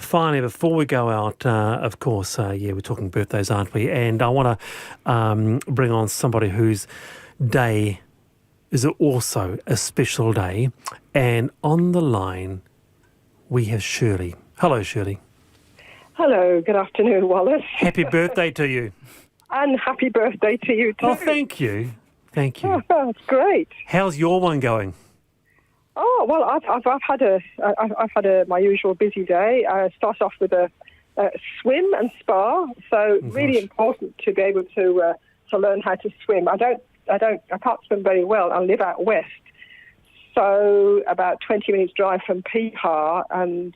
finally, before we go out, of course, we're talking birthdays, aren't we? And I want to bring on somebody whose day is also a special day. And on the line, we have Shirley. Hello, Shirley. Hello, good afternoon, Wallace. Happy birthday to you. And happy birthday to you too. Oh, thank you. Thank you. Oh, that's great. How's your one going? Oh well, I've had my usual busy day. I start off with a swim and spa. So really important to be able to learn how to swim. I can't swim very well. I live out west, so about 20 minutes drive from Piha and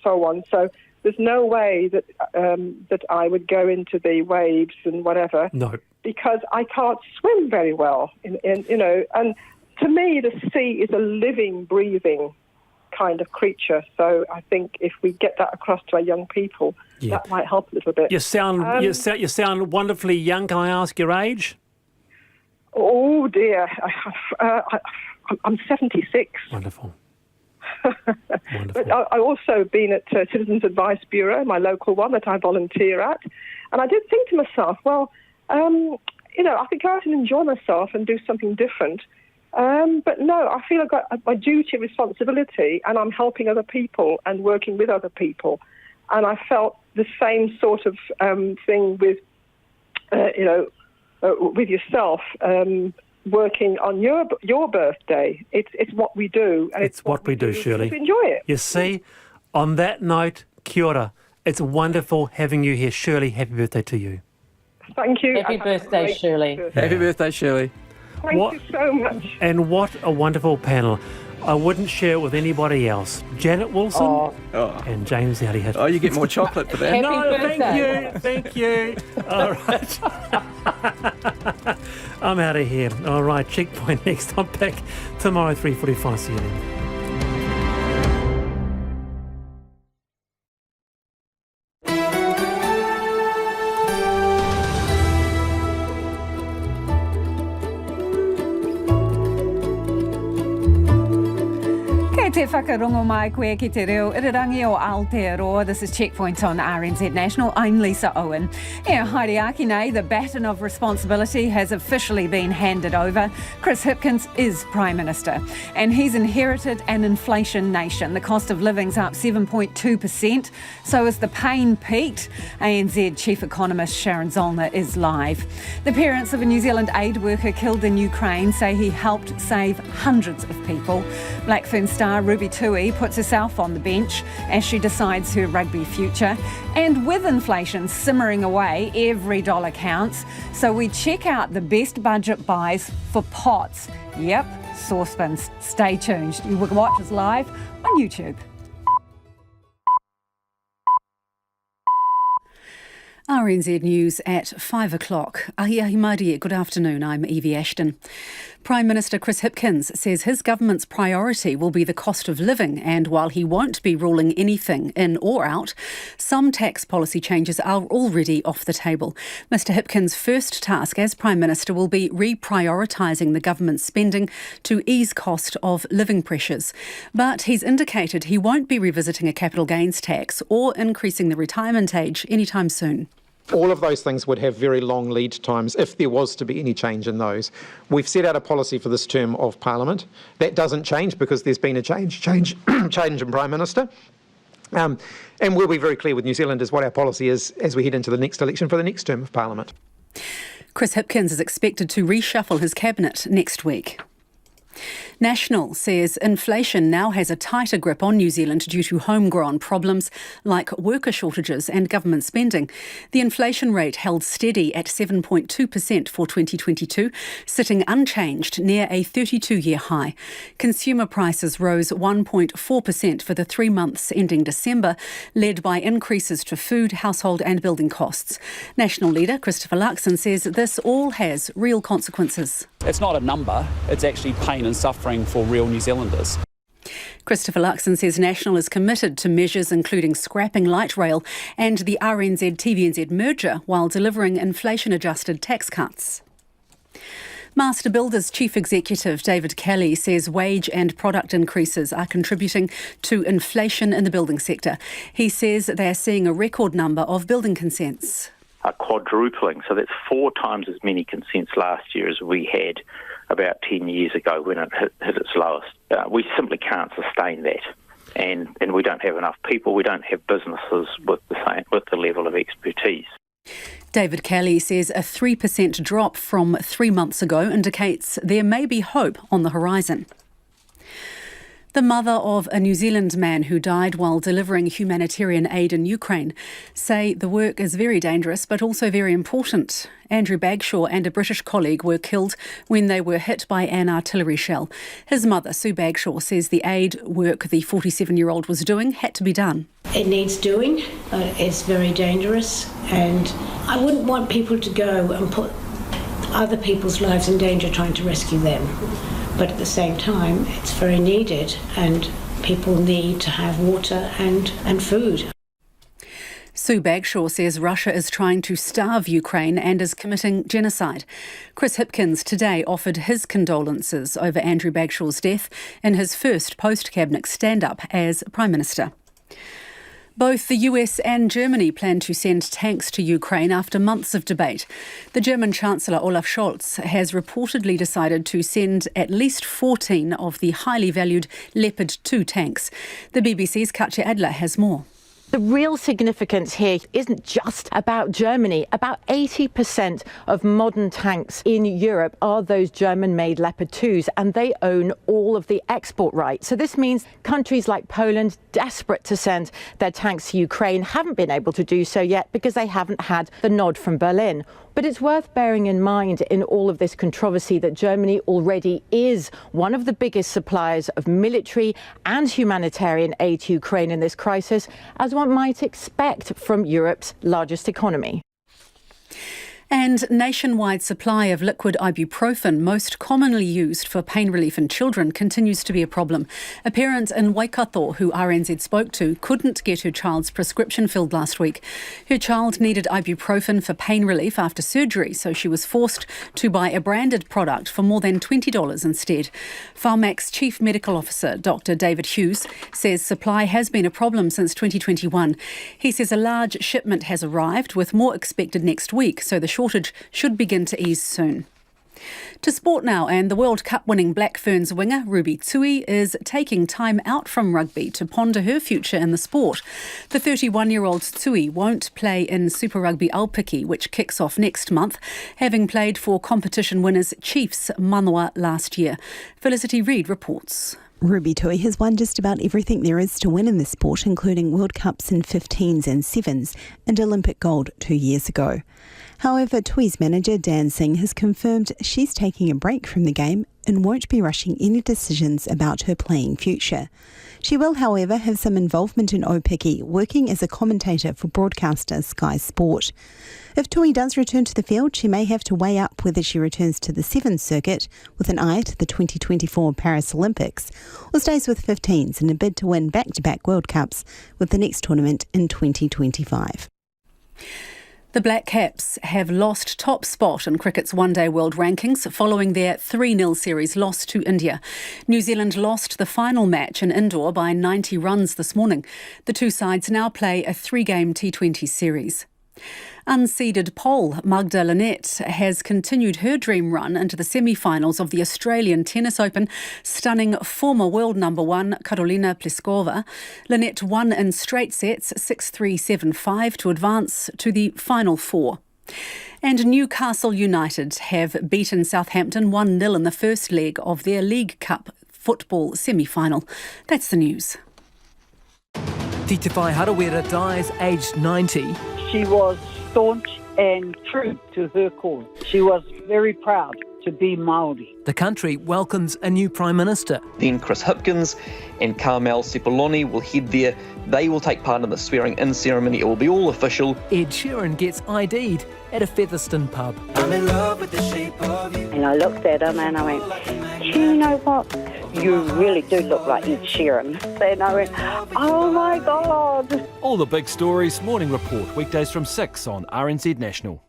so on. So there's no way that I would go into the waves and whatever. No, because I can't swim very well. And to me, the sea is a living, breathing kind of creature. So I think if we get that across to our young people, that might help a little bit. You sound wonderfully young. Can I ask your age? Oh dear, I'm 76. Wonderful. But I've also been at Citizens Advice Bureau, my local one that I volunteer at, and I did think to myself, well, I could go out and enjoy myself and do something different. But no, I feel I've got my duty, responsibility, and I'm helping other people and working with other people. And I felt the same sort of thing with, with yourself, working on your birthday. It's what we do. And it's what we do, Shirley. To enjoy it. You see, on that note, kia ora. It's wonderful having you here. Shirley, happy birthday to you. Thank you. Happy birthday, Shirley. Happy birthday, Shirley. Thank you so much. And what a wonderful panel. I wouldn't share it with anybody else. Janet Wilson and James Elliott. Oh, you get more chocolate for that. Happy No, birthday. thank you. All right. I'm out of here. All right, Checkpoint next. I'm back tomorrow, 3:45. See you then. Te whakarongo mai koe ki te reo irirangi o Aotearoa. This is Checkpoint on RNZ National. I'm Lisa Owen. Haere aki nei, the baton of responsibility has officially been handed over. Chris Hipkins is Prime Minister and he's inherited an inflation nation. The cost of living's up 7.2%. So as the pain peaked, ANZ Chief Economist Sharon Zollner is live. The parents of a New Zealand aid worker killed in Ukraine say he helped save hundreds of people. Blackfern star Ruby Tui puts herself on the bench as she decides her rugby future. And with inflation simmering away, every dollar counts. So we check out the best budget buys for pots. Yep, saucepans. Stay tuned. You can watch us live on YouTube. RNZ News at 5 o'clock. Ahi Marie, good afternoon. I'm Evie Ashton. Prime Minister Chris Hipkins says his government's priority will be the cost of living, and while he won't be ruling anything in or out, some tax policy changes are already off the table. Mr Hipkins' first task as Prime Minister will be reprioritising the government's spending to ease cost of living pressures. But he's indicated he won't be revisiting a capital gains tax or increasing the retirement age anytime soon. All of those things would have very long lead times if there was to be any change in those. We've set out a policy for this term of Parliament. That doesn't change because there's been a change in Prime Minister. And we'll be very clear with New Zealanders what our policy is as we head into the next election for the next term of Parliament. Chris Hipkins is expected to reshuffle his cabinet next week. National says inflation now has a tighter grip on New Zealand due to homegrown problems like worker shortages and government spending. The inflation rate held steady at 7.2% for 2022, sitting unchanged near a 32-year high. Consumer prices rose 1.4% for the 3 months ending December, led by increases to food, household and building costs. National leader Christopher Luxon says this all has real consequences. It's not a number, it's actually pain and suffering for real New Zealanders. Christopher Luxon says National is committed to measures including scrapping light rail and the RNZ-TVNZ merger while delivering inflation-adjusted tax cuts. Master Builders Chief Executive David Kelly says wage and product increases are contributing to inflation in the building sector. He says they're seeing a record number of building consents. A quadrupling, so that's 4 times as many consents last year as we had about 10 years ago when it hit its lowest. We simply can't sustain that, and we don't have enough people. We don't have businesses with the level of expertise. David Kelly says a 3% drop from 3 months ago indicates there may be hope on the horizon. The mother of a New Zealand man who died while delivering humanitarian aid in Ukraine say the work is very dangerous but also very important. Andrew Bagshaw and a British colleague were killed when they were hit by an artillery shell. His mother, Sue Bagshaw, says the aid work the 47-year-old was doing had to be done. It needs doing. It's very dangerous, and I wouldn't want people to go and put other people's lives in danger trying to rescue them. But at the same time, it's very needed, and people need to have water and food. Sue Bagshaw says Russia is trying to starve Ukraine and is committing genocide. Chris Hipkins today offered his condolences over Andrew Bagshaw's death in his first post-cabinet stand-up as Prime Minister. Both the US and Germany plan to send tanks to Ukraine after months of debate. The German Chancellor Olaf Scholz has reportedly decided to send at least 14 of the highly valued Leopard 2 tanks. The BBC's Katja Adler has more. The real significance here isn't just about Germany. About 80% of modern tanks in Europe are those German-made Leopard 2s, and they own all of the export rights. So this means countries like Poland, desperate to send their tanks to Ukraine, haven't been able to do so yet because they haven't had the nod from Berlin. But it's worth bearing in mind in all of this controversy that Germany already is one of the biggest suppliers of military and humanitarian aid to Ukraine in this crisis, as one might expect from Europe's largest economy. And nationwide supply of liquid ibuprofen, most commonly used for pain relief in children, continues to be a problem. A parent in Waikato who RNZ spoke to couldn't get her child's prescription filled last week. Her child needed ibuprofen for pain relief after surgery, so she was forced to buy a branded product for more than $20 instead. Pharmac's Chief Medical Officer, Dr. David Hughes, says supply has been a problem since 2021. He says a large shipment has arrived, with more expected next week, so the shortage should begin to ease soon. To sport now, and the World Cup winning Black Ferns winger Ruby Tui is taking time out from rugby to ponder her future in the sport. The 31-year-old Tui won't play in Super Rugby Aupiki, which kicks off next month, having played for competition winners Chiefs Manoa last year. Felicity Reid reports. Ruby Tui has won just about everything there is to win in the sport, including World Cups in 15s and 7s and Olympic gold 2 years ago. However, Tui's manager Dan Singh has confirmed she's taking a break from the game and won't be rushing any decisions about her playing future. She will, however, have some involvement in Aupiki, working as a commentator for broadcaster Sky Sport. If Tui does return to the field, she may have to weigh up whether she returns to the 7s circuit with an eye to the 2024 Paris Olympics, or stays with 15s in a bid to win back-to-back World Cups with the next tournament in 2025. The Black Caps have lost top spot in cricket's one-day world rankings following their 3-0 series loss to India. New Zealand lost the final match in indoor by 90 runs this morning. The two sides now play a 3-game T20 series. Unseeded Pole Magda Linette has continued her dream run into the semi-finals of the Australian Tennis Open, stunning former world number 1 Karolina Pliskova. Linette won in straight sets 6-3, 7-5 to advance to the final 4. And Newcastle United have beaten Southampton 1-0 in the first leg of their League Cup football semi-final. That's the news. Titawhai Harawira dies aged 90. She was staunch and true to her cause. She was very proud to be Māori. The country welcomes a new Prime Minister. Then Chris Hipkins and Carmel Sepuloni will head there. They will take part in the swearing-in ceremony. It will be all official. Ed Sheeran gets ID'd at a Featherston pub. I'm in love with the shape of you. And I looked at him and I went, do you know what? You really do look like Ed Sheeran. And I went, oh my God. All the big stories, Morning Report, weekdays from 6 on RNZ National.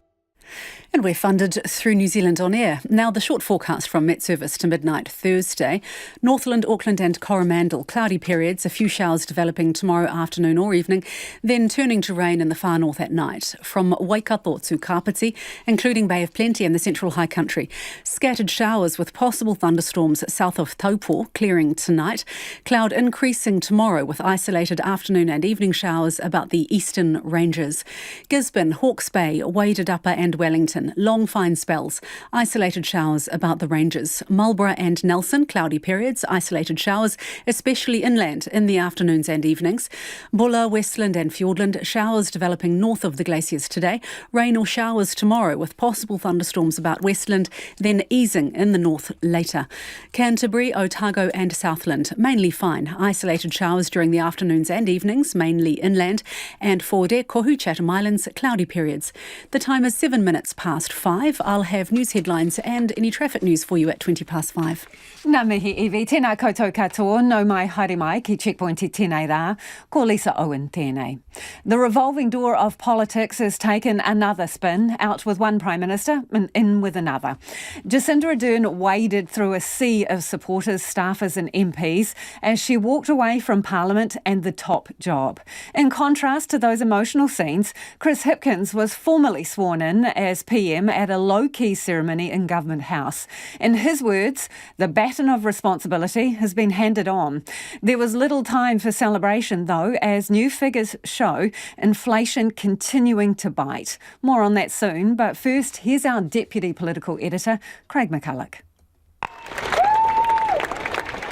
And we're funded through New Zealand On Air. Now, the short forecast from Met Service to midnight Thursday. Northland, Auckland and Coromandel, cloudy periods, a few showers developing tomorrow afternoon or evening, then turning to rain in the far north at night. From Waikato to Kapiti, including Bay of Plenty and the Central High Country. Scattered showers with possible thunderstorms south of Taupo, clearing tonight. Cloud increasing tomorrow with isolated afternoon and evening showers about the eastern ranges. Gisborne, Hawke's Bay, Waded Upper and Wellington, long fine spells. Isolated showers about the ranges. Marlborough and Nelson, cloudy periods, isolated showers, especially inland in the afternoons and evenings. Bulla, Westland and Fiordland, showers developing north of the glaciers today. Rain or showers tomorrow with possible thunderstorms about Westland, then easing in the north later. Canterbury, Otago and Southland, mainly fine. Isolated showers during the afternoons and evenings, mainly inland. And for Te Kohu, Chatham Islands, cloudy periods. The time is 7 minutes past 5. I'll have news headlines and any traffic news for you at 5:20. Nā mihi iwi, tēnā koutou katoa, no mai haere mai ki checkpoint i tēnei rā, ko Lisa Owen tēnei. The revolving door of politics has taken another spin, out with one Prime Minister and in with another. Jacinda Ardern waded through a sea of supporters, staffers and MPs as she walked away from Parliament and the top job. In contrast to those emotional scenes, Chris Hipkins was formally sworn in as PM at a low-key ceremony in Government House. In his words, the baton of responsibility has been handed on. There was little time for celebration, though, as new figures show inflation continuing to bite. More on that soon, but first, here's our Deputy Political Editor, Craig McCulloch.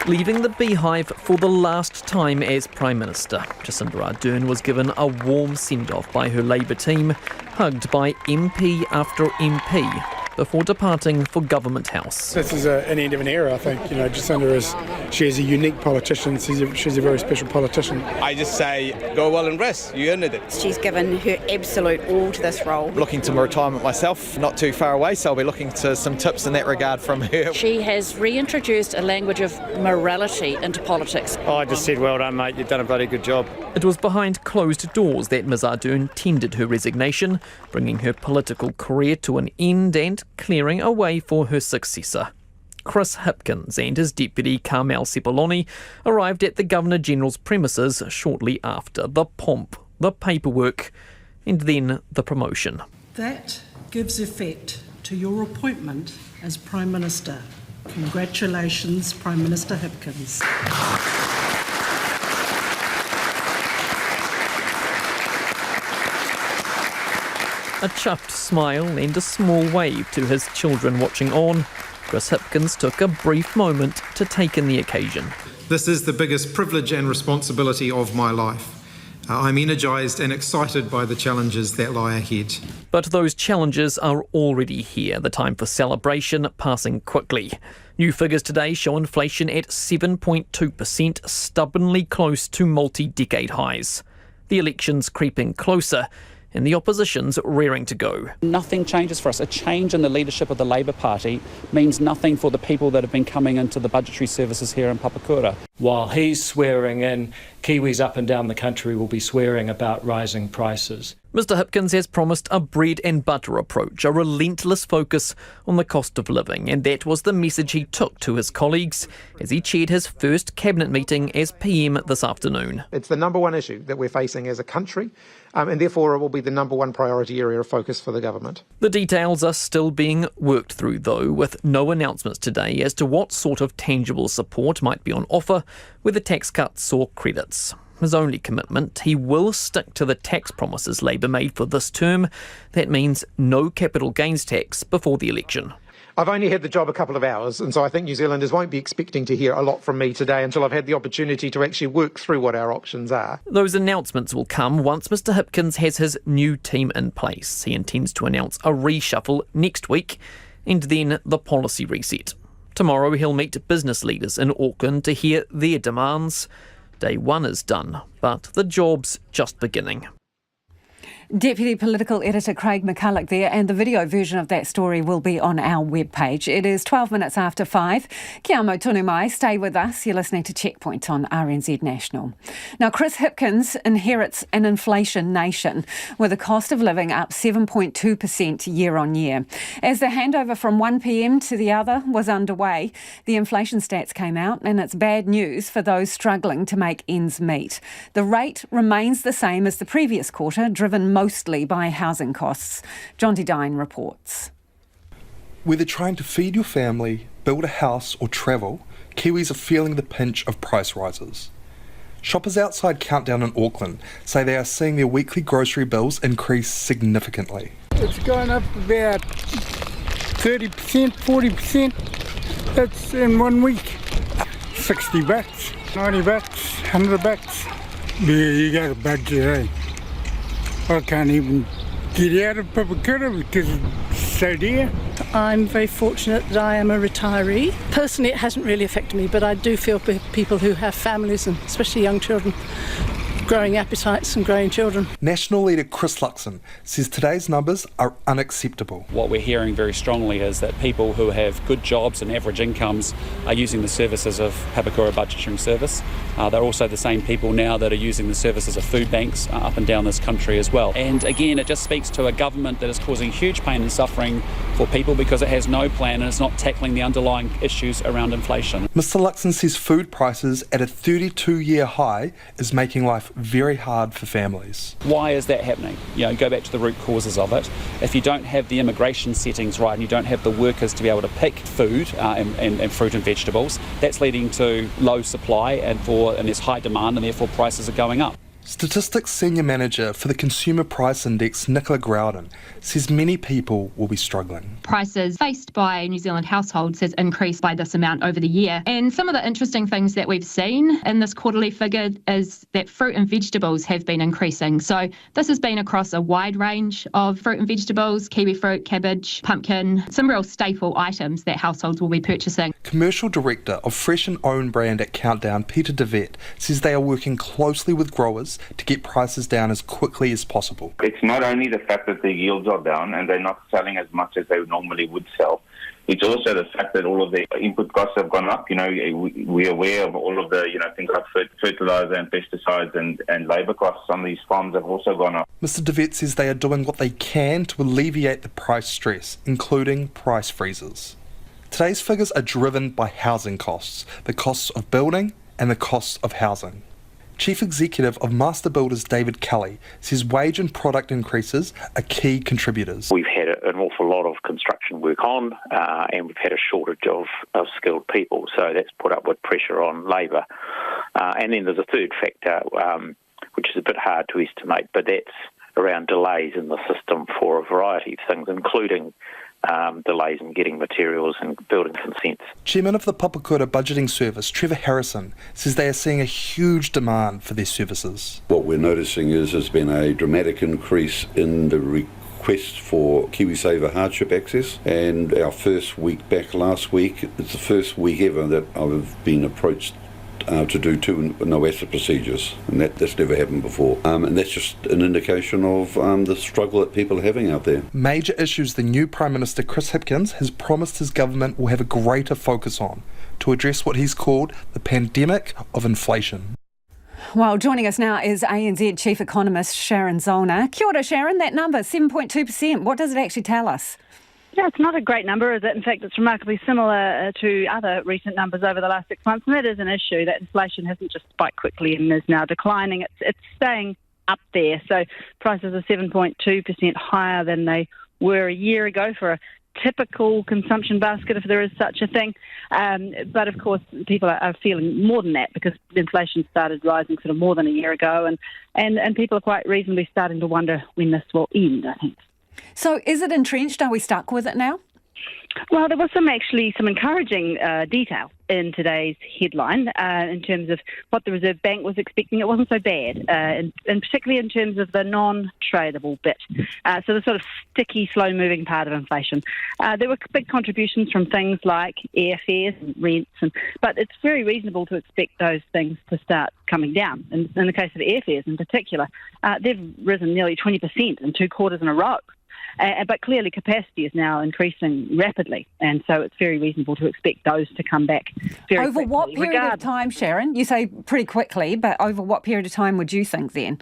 Leaving the beehive for the last time as Prime Minister, Jacinda Ardern was given a warm send-off by her Labour team, hugged by MP after MP, before departing for Government House. This is an end of an era, I think. Jacinda she's a unique politician. She's a very special politician. I just say, go well and rest. You earned it. She's given her absolute all to this role. Looking to my retirement myself, not too far away, so I'll be looking to some tips in that regard from her. She has reintroduced a language of morality into politics. I just said, well done, mate, you've done a bloody good job. It was behind closed doors that Ms Ardern tendered her resignation, bringing her political career to an end and clearing a way for her successor. Chris Hipkins and his deputy Carmel Sepuloni arrived at the Governor-General's premises shortly after. The pomp, the paperwork, and then the promotion. That gives effect to your appointment as Prime Minister. Congratulations, Prime Minister Hipkins. A chuffed smile and a small wave to his children watching on, Chris Hipkins took a brief moment to take in the occasion. This is the biggest privilege and responsibility of my life. I'm energised and excited by the challenges that lie ahead. But those challenges are already here, the time for celebration passing quickly. New figures today show inflation at 7.2%, stubbornly close to multi-decade highs. The election's creeping closer, and the opposition's rearing to go. Nothing changes for us. A change in the leadership of the Labour Party means nothing for the people that have been coming into the budgetary services here in Papakura. While he's swearing in, Kiwis up and down the country will be swearing about rising prices. Mr Hipkins has promised a bread and butter approach, a relentless focus on the cost of living, and that was the message he took to his colleagues as he chaired his first cabinet meeting as PM this afternoon. It's the number one issue that we're facing as a country, and therefore it will be the number one priority area of focus for the government. The details are still being worked through, though, with no announcements today as to what sort of tangible support might be on offer, whether tax cuts or credits. His only commitment, he will stick to the tax promises Labour made for this term. That means no capital gains tax before the election. I've only had the job a couple of hours, and so I think New Zealanders won't be expecting to hear a lot from me today until I've had the opportunity to actually work through what our options are. Those announcements will come once Mr Hipkins has his new team in place. He intends to announce a reshuffle next week, and then the policy reset. Tomorrow he'll meet business leaders in Auckland to hear their demands. Day one is done, but the job's just beginning. Deputy Political Editor Craig McCulloch there, and the video version of that story will be on our webpage. It is 12 minutes after 5. Kia mau tonu mai, stay with us. You're listening to Checkpoint on RNZ National. Now, Chris Hipkins inherits an inflation nation, with the cost of living up 7.2% year on year. As the handover from one PM to the other was underway, the inflation stats came out, and it's bad news for those struggling to make ends meet. The rate remains the same as the previous quarter, driven mostly by housing costs. John Dedine reports. Whether trying to feed your family, build a house or travel, Kiwis are feeling the pinch of price rises. Shoppers outside Countdown in Auckland say they are seeing their weekly grocery bills increase significantly. It's gone up about 30%, 40%. That's in 1 week. $60, $90, $100. Yeah, you got a budget, eh? I can't even get out of Papakura because it's so dear. I'm very fortunate that I am a retiree. Personally, it hasn't really affected me, but I do feel for people who have families and especially young children, growing appetites and growing children. National leader Chris Luxon says today's numbers are unacceptable. What we're hearing very strongly is that people who have good jobs and average incomes are using the services of Papakura Budgeting Service. They're also the same people now that are using the services of food banks up and down this country as well. And again, it just speaks to a government that is causing huge pain and suffering for people because it has no plan and it's not tackling the underlying issues around inflation. Mr Luxon says food prices at a 32-year high is making life very hard for families. Why is that happening? Go back to the root causes of it. If you don't have the immigration settings right and you don't have the workers to be able to pick food and fruit and vegetables, that's leading to low supply and there's high demand and therefore prices are going up. Statistics Senior Manager for the Consumer Price Index, Nicola Growden, says many people will be struggling. Prices faced by New Zealand households has increased by this amount over the year. And some of the interesting things that we've seen in this quarterly figure is that fruit and vegetables have been increasing. So this has been across a wide range of fruit and vegetables, kiwi fruit, cabbage, pumpkin, some real staple items that households will be purchasing. Commercial Director of Fresh and Own brand at Countdown, Peter DeVette, says they are working closely with growers to get prices down as quickly as possible. It's not only the fact that the yields are down and they're not selling as much as they normally would sell. It's also the fact that all of the input costs have gone up. We're aware of all of the, things like fertilizer and pesticides and labour costs on these farms have also gone up. Mr DeVette says they are doing what they can to alleviate the price stress, including price freezes. Today's figures are driven by housing costs, the costs of building and the costs of housing. Chief Executive of Master Builders David Kelly says wage and product increases are key contributors. We've had an awful lot of construction work on and we've had a shortage of skilled people, so that's put upward pressure on labour. And then there's a third factor, which is a bit hard to estimate, but that's around delays in the system for a variety of things, including delays in getting materials and building consents. Chairman of the Papakura Budgeting Service, Trevor Harrison, says they are seeing a huge demand for their services. What we're noticing is there's been a dramatic increase in the request for KiwiSaver hardship access, and our first week back last week, it's the first week ever that I've been approached to do 2 no-asset procedures, and that's never happened before. And that's just an indication of the struggle that people are having out there. Major issues the new Prime Minister Chris Hipkins has promised his government will have a greater focus on to address what he's called the pandemic of inflation. Well, joining us now is ANZ Chief Economist Sharon Zollner. Kia ora, Sharon. That number, 7.2%, what does it actually tell us? Yeah, it's not a great number, is it? In fact, it's remarkably similar to other recent numbers over the last 6 months, and that is an issue. That inflation hasn't just spiked quickly and is now declining. It's staying up there. So prices are 7.2% higher than they were a year ago for a typical consumption basket, if there is such a thing. But of course, people are feeling more than that because inflation started rising sort of more than a year ago, and people are quite reasonably starting to wonder when this will end, I think. So is it entrenched? Are we stuck with it now? Well, there was some encouraging detail in today's headline in terms of what the Reserve Bank was expecting. It wasn't so bad, and particularly in terms of the non-tradable bit. So the sort of sticky, slow-moving part of inflation. There were big contributions from things like airfares and rents, but it's very reasonable to expect those things to start coming down. In the case of airfares in particular, they've risen nearly 20% in 2 quarters in a row. But clearly capacity is now increasing rapidly, and so it's very reasonable to expect those to come back very quickly. Over what period of time, Sharon? You say pretty quickly, but over what period of time would you think then?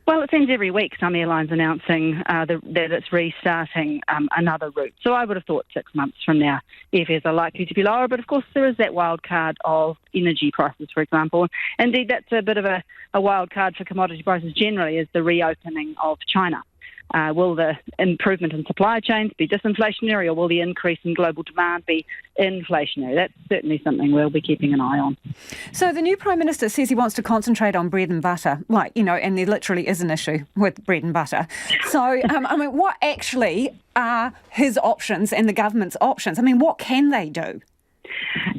Well, it seems every week some airlines announcing that it's restarting another route. So I would have thought 6 months from now airfares are likely to be lower, but of course there is that wild card of energy prices, for example. Indeed, that's a bit of a wild card for commodity prices generally, is the reopening of China. Will the improvement in supply chains be disinflationary, or will the increase in global demand be inflationary? That's certainly something we'll be keeping an eye on. So the new Prime Minister says he wants to concentrate on bread and butter, and there literally is an issue with bread and butter. So, what actually are his options and the government's options? What can they do?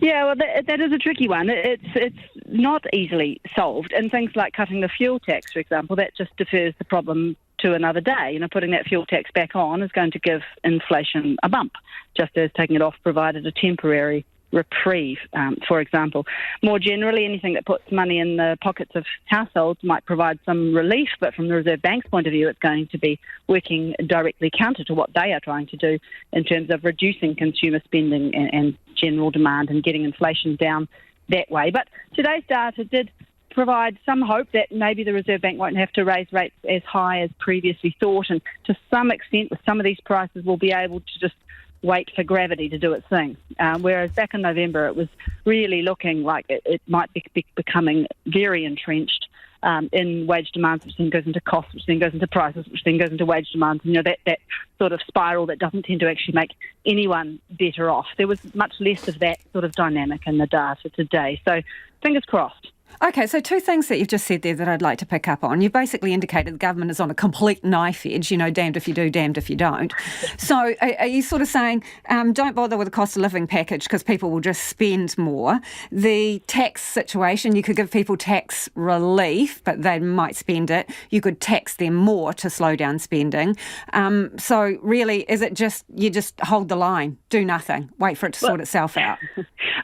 Yeah, well, that is a tricky one. It's not easily solved. And things like cutting the fuel tax, for example, that just defers the problem to another day. Putting that fuel tax back on is going to give inflation a bump, just as taking it off provided a temporary reprieve, for example. More generally, anything that puts money in the pockets of households might provide some relief, but from the Reserve Bank's point of view, it's going to be working directly counter to what they are trying to do in terms of reducing consumer spending and general demand and getting inflation down that way. But today's data did provide some hope that maybe the Reserve Bank won't have to raise rates as high as previously thought, and to some extent with some of these prices we'll be able to just wait for gravity to do its thing. Whereas back in November it was really looking like it might be becoming very entrenched in wage demands, which then goes into costs, which then goes into prices, which then goes into wage demands. That sort of spiral that doesn't tend to actually make anyone better off. There was much less of that sort of dynamic in the data today. So fingers crossed. Okay, so 2 things that you've just said there that I'd like to pick up on. You've basically indicated the government is on a complete knife edge, damned if you do, damned if you don't. So are you sort of saying don't bother with the cost of living package because people will just spend more? The tax situation, you could give people tax relief, but they might spend it. You could tax them more to slow down spending. So really, is it just you just hold the line, do nothing, wait for it to sort itself out?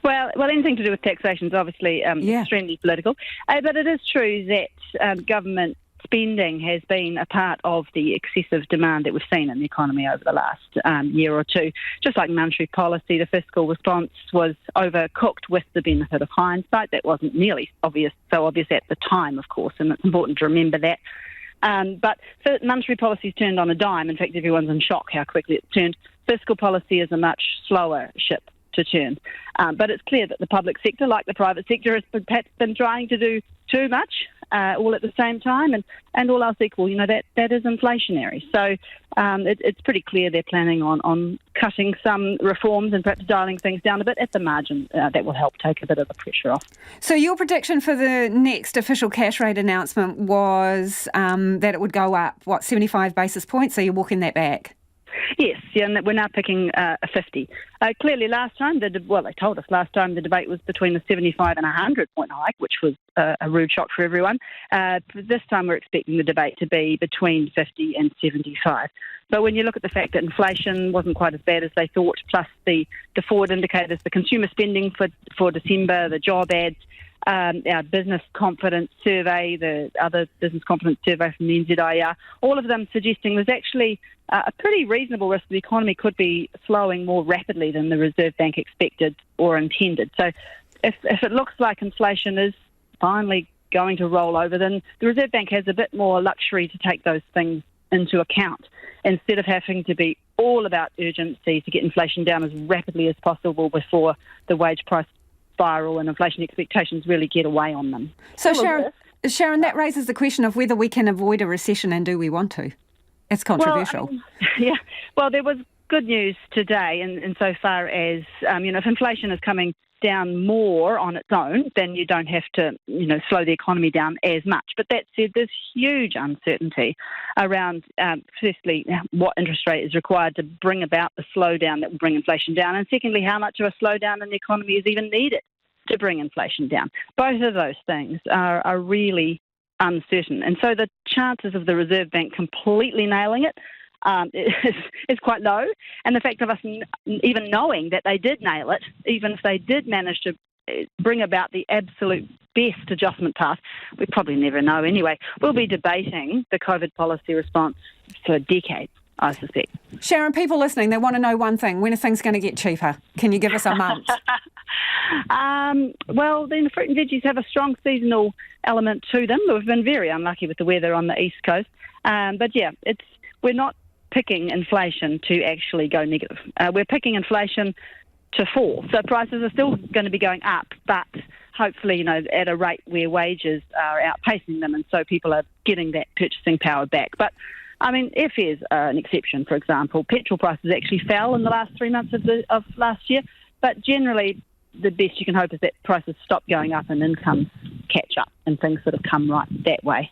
Well, anything to do with taxation is obviously extremely political. But it is true that government spending has been a part of the excessive demand that we've seen in the economy over the last year or two. Just like monetary policy, the fiscal response was overcooked with the benefit of hindsight. That wasn't nearly so obvious at the time, of course, and it's important to remember that. But monetary policy's turned on a dime. In fact, everyone's in shock how quickly it's turned. Fiscal policy is a much slower ship to turn. But it's clear that the public sector, like the private sector, has perhaps been trying to do too much all at the same time, and all else equal, that is inflationary. So it's pretty clear they're planning on cutting some reforms and perhaps dialing things down a bit at the margin. That will help take a bit of the pressure off. So your prediction for the next official cash rate announcement was that it would go up, 75 basis points? So you're walking that back? Yes, and we're now picking a 50. Clearly, last time, they told us last time the debate was between a 75 and a 100-point hike, which was a rude shock for everyone. This time, we're expecting the debate to be between 50 and 75. But when you look at the fact that inflation wasn't quite as bad as they thought, plus the forward indicators, the consumer spending for December, the job ads, our business confidence survey, the other business confidence survey from the NZIR, all of them suggesting there's actually a pretty reasonable risk the economy could be slowing more rapidly than the Reserve Bank expected or intended. So if it looks like inflation is finally going to roll over, then the Reserve Bank has a bit more luxury to take those things into account instead of having to be all about urgency to get inflation down as rapidly as possible before the wage price spiral and inflation expectations really get away on them. So Sharon, that raises the question of whether we can avoid a recession, and do we want to? It's controversial. Well, there was good news today insofar as, if inflation is coming down more on its own, then you don't have to, slow the economy down as much. But that said, there's huge uncertainty around, firstly, what interest rate is required to bring about the slowdown that will bring inflation down, and secondly, how much of a slowdown in the economy is even needed to bring inflation down. Both of those things are really uncertain. And so the chances of the Reserve Bank completely nailing it is quite low. And the fact of us even knowing that they did nail it, even if they did manage to bring about the absolute best adjustment path, we probably never know anyway. We'll be debating the COVID policy response for decades, I suspect. Sharon, people listening, they want to know one thing. When are things going to get cheaper? Can you give us a month? Well, then the fruit and veggies have a strong seasonal element to them. We've been very unlucky with the weather on the East Coast. But yeah, we're not picking inflation to actually go negative. We're picking inflation to fall. So prices are still going to be going up, but hopefully, at a rate where wages are outpacing them, and so people are getting that purchasing power back. But I mean, airfare's an exception. For example, petrol prices actually fell in the last 3 months of last year, but generally, the best you can hope is that prices stop going up and incomes catch up, and things sort of come right that way.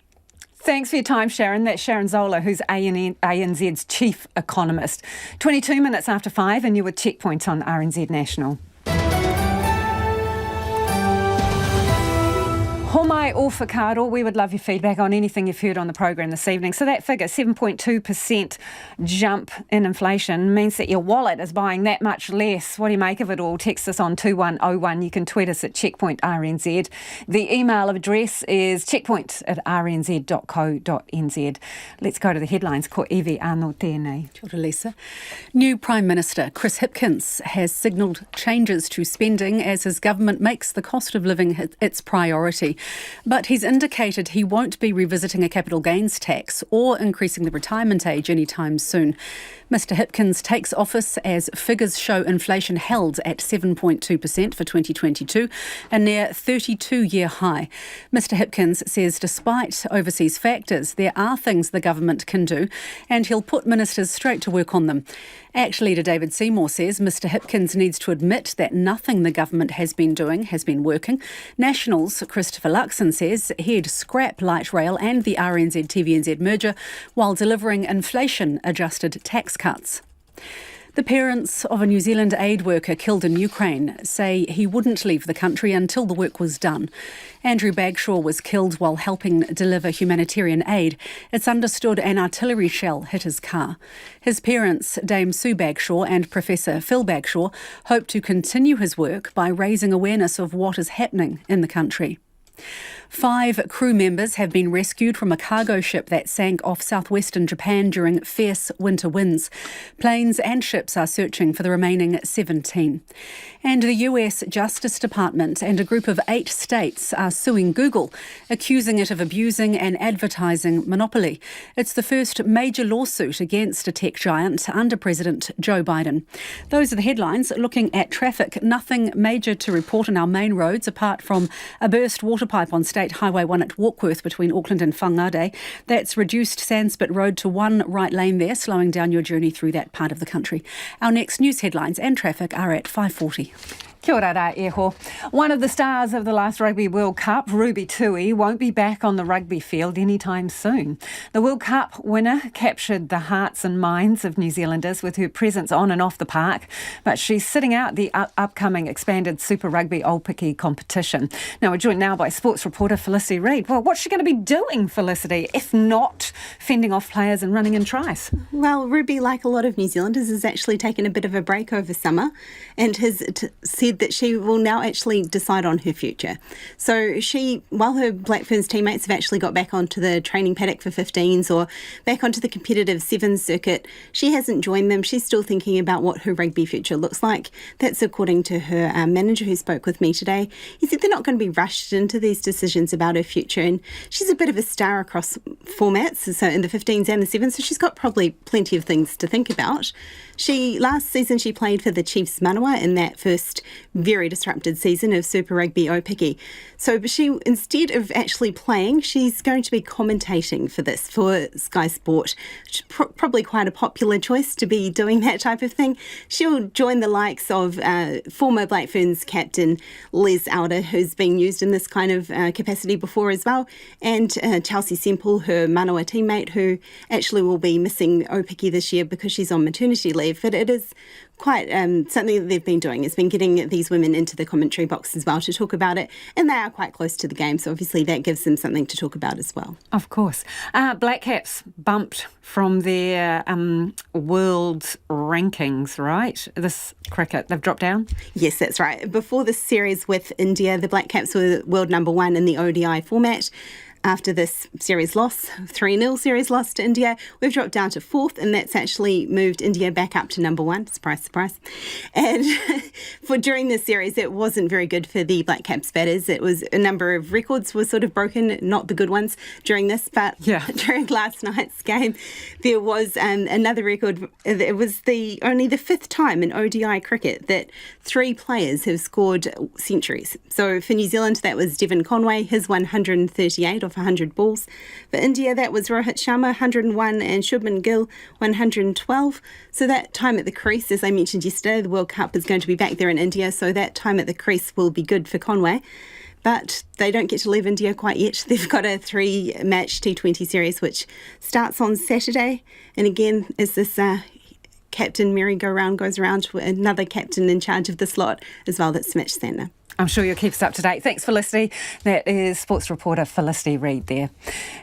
Thanks for your time, Sharon. That's Sharon Zola, who's ANZ's chief economist. 22 minutes after 5, and you're with Checkpoint on RNZ National. Homai o whakaaro, we would love your feedback on anything you've heard on the program this evening. So that figure, 7.2% jump in inflation, means that your wallet is buying that much less. What do you make of it all? Text us on 2101. You can tweet us at Checkpoint RNZ. The email address is checkpoint@rnz.co.nz. Let's go to the headlines. Ko Evie Arno tēnei. Kia ora, Lisa. New Prime Minister Chris Hipkins has signalled changes to spending as his government makes the cost of living its priority. But he's indicated he won't be revisiting a capital gains tax or increasing the retirement age anytime soon. Mr Hipkins takes office as figures show inflation held at 7.2% for 2022, a near 32-year high. Mr Hipkins says despite overseas factors, there are things the government can do, and he'll put ministers straight to work on them. ACT leader David Seymour says Mr Hipkins needs to admit that nothing the government has been doing has been working. Nationals Christopher Luxon says he'd scrap light rail and the RNZ-TVNZ merger while delivering inflation-adjusted tax cuts. The parents of a New Zealand aid worker killed in Ukraine say he wouldn't leave the country until the work was done. Andrew Bagshaw was killed while helping deliver humanitarian aid. It's understood an artillery shell hit his car. His parents, Dame Sue Bagshaw and Professor Phil Bagshaw, hope to continue his work by raising awareness of what is happening in the country. 5 crew members have been rescued from a cargo ship that sank off southwestern Japan during fierce winter winds. Planes and ships are searching for the remaining 17. And the US Justice Department and a group of 8 states are suing Google, accusing it of abusing an advertising monopoly. It's the first major lawsuit against a tech giant under President Joe Biden. Those are the headlines. Looking at traffic, nothing major to report on our main roads apart from a burst water pipe on State Highway 1 at Warkworth between Auckland and Whangarei. That's reduced Sandspit Road to 1 right lane there, slowing down your journey through that part of the country. Our next news headlines and traffic are at 5:40. Kia ora rā eho. One of the stars of the last Rugby World Cup, Ruby Tui, won't be back on the rugby field anytime soon. The World Cup winner captured the hearts and minds of New Zealanders with her presence on and off the park, but she's sitting out the upcoming expanded Super Rugby Aupiki competition. Now, we're joined now by sports reporter Felicity Reid. Well, what's she going to be doing, Felicity, if not fending off players and running in tries? Well, Ruby, like a lot of New Zealanders, has actually taken a bit of a break over summer and has said that she will now actually decide on her future. So while her Black Ferns teammates have actually got back onto the training paddock for 15s or back onto the competitive 7s circuit, she hasn't joined them. She's still thinking about what her rugby future looks like. That's according to her manager who spoke with me today. He said they're not going to be rushed into these decisions about her future, and she's a bit of a star across formats, so in the 15s and the 7s, so she's got probably plenty of things to think about. Last season she played for the Chiefs Manawa in that first very disrupted season of Super Rugby Aupiki. So she, instead of actually playing, she's going to be commentating for Sky Sport. Probably quite a popular choice to be doing that type of thing. She'll join the likes of former Black Ferns captain Les Alder, who's been used in this kind of capacity before as well, and Chelsea Semple, her Manawa teammate, who actually will be missing Aupiki this year because she's on maternity leave. But it is quite something that they've been doing. It's been getting these women into the commentary box as well to talk about it, and they are quite close to the game, so obviously that gives them something to talk about as well. Of course. Black Caps bumped from their world rankings, right? This cricket, they've dropped down? Yes, that's right. Before this series with India, the Black Caps were world number 1 in the ODI format. After this series loss, 3-0 series loss to India, we've dropped down to 4th, and that's actually moved India back up to number 1. Surprise, surprise. And during this series, it wasn't very good for the Black Caps batters. It was a number of records were sort of broken, not the good ones during this, but during last night's game, there was another record. It was only the 5th time in ODI cricket that 3 players have scored centuries. So for New Zealand, that was Devon Conway, his 138 off 100 balls. For India, that was Rohit Sharma, 101, and Shubman Gill, 112. So that time at the crease, as I mentioned yesterday, the World Cup is going to be back there in India, so that time at the crease will be good for Conway. But they don't get to leave India quite yet. They've got a 3-match T20 series, which starts on Saturday. And again, as this captain merry-go-round goes around, another captain in charge of the slot as well, that's Mitch Santner. I'm sure you'll keep us up to date. Thanks, Felicity. That is sports reporter Felicity Reid there.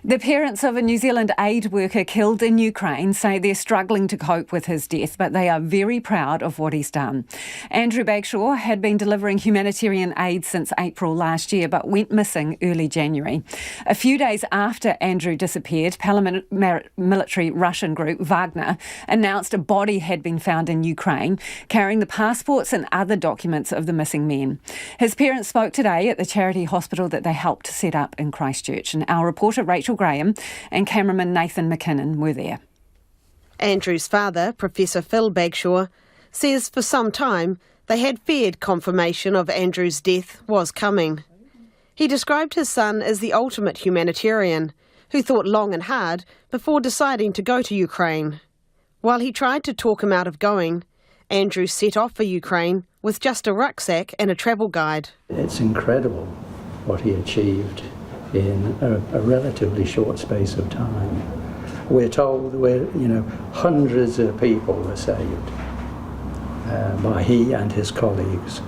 The parents of a New Zealand aid worker killed in Ukraine say they're struggling to cope with his death, but they are very proud of what he's done. Andrew Bagshaw had been delivering humanitarian aid since April last year, but went missing early January. A few days after Andrew disappeared, paramilitary Russian group Wagner announced a body had been found in Ukraine, carrying the passports and other documents of the missing men. His parents spoke today at the charity hospital that they helped set up in Christchurch, and our reporter Rachel Graham and cameraman Nathan McKinnon were there. Andrew's father, Professor Phil Bagshaw, says for some time they had feared confirmation of Andrew's death was coming. He described his son as the ultimate humanitarian, who thought long and hard before deciding to go to Ukraine. While he tried to talk him out of going, Andrew set off for Ukraine with just a rucksack and a travel guide. It's incredible what he achieved in a relatively short space of time. We're told hundreds of people were saved by he and his colleagues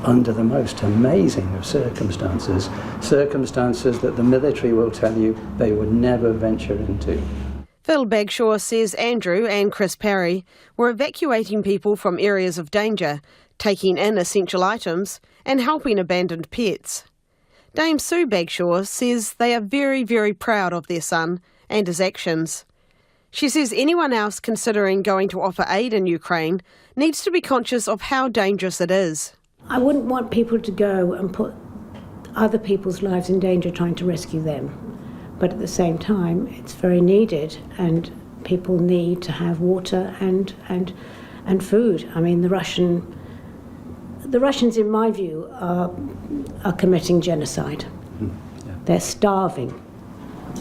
under the most amazing of circumstances that the military will tell you they would never venture into. Phil Bagshaw says Andrew and Chris Parry were evacuating people from areas of danger, taking in essential items and helping abandoned pets. Dame Sue Bagshaw says they are very, very proud of their son and his actions. She says anyone else considering going to offer aid in Ukraine needs to be conscious of how dangerous it is. I wouldn't want people to go and put other people's lives in danger trying to rescue them. But at the same time, it's very needed, and people need to have water and food. I mean, the Russians, in my view, are committing genocide. They're starving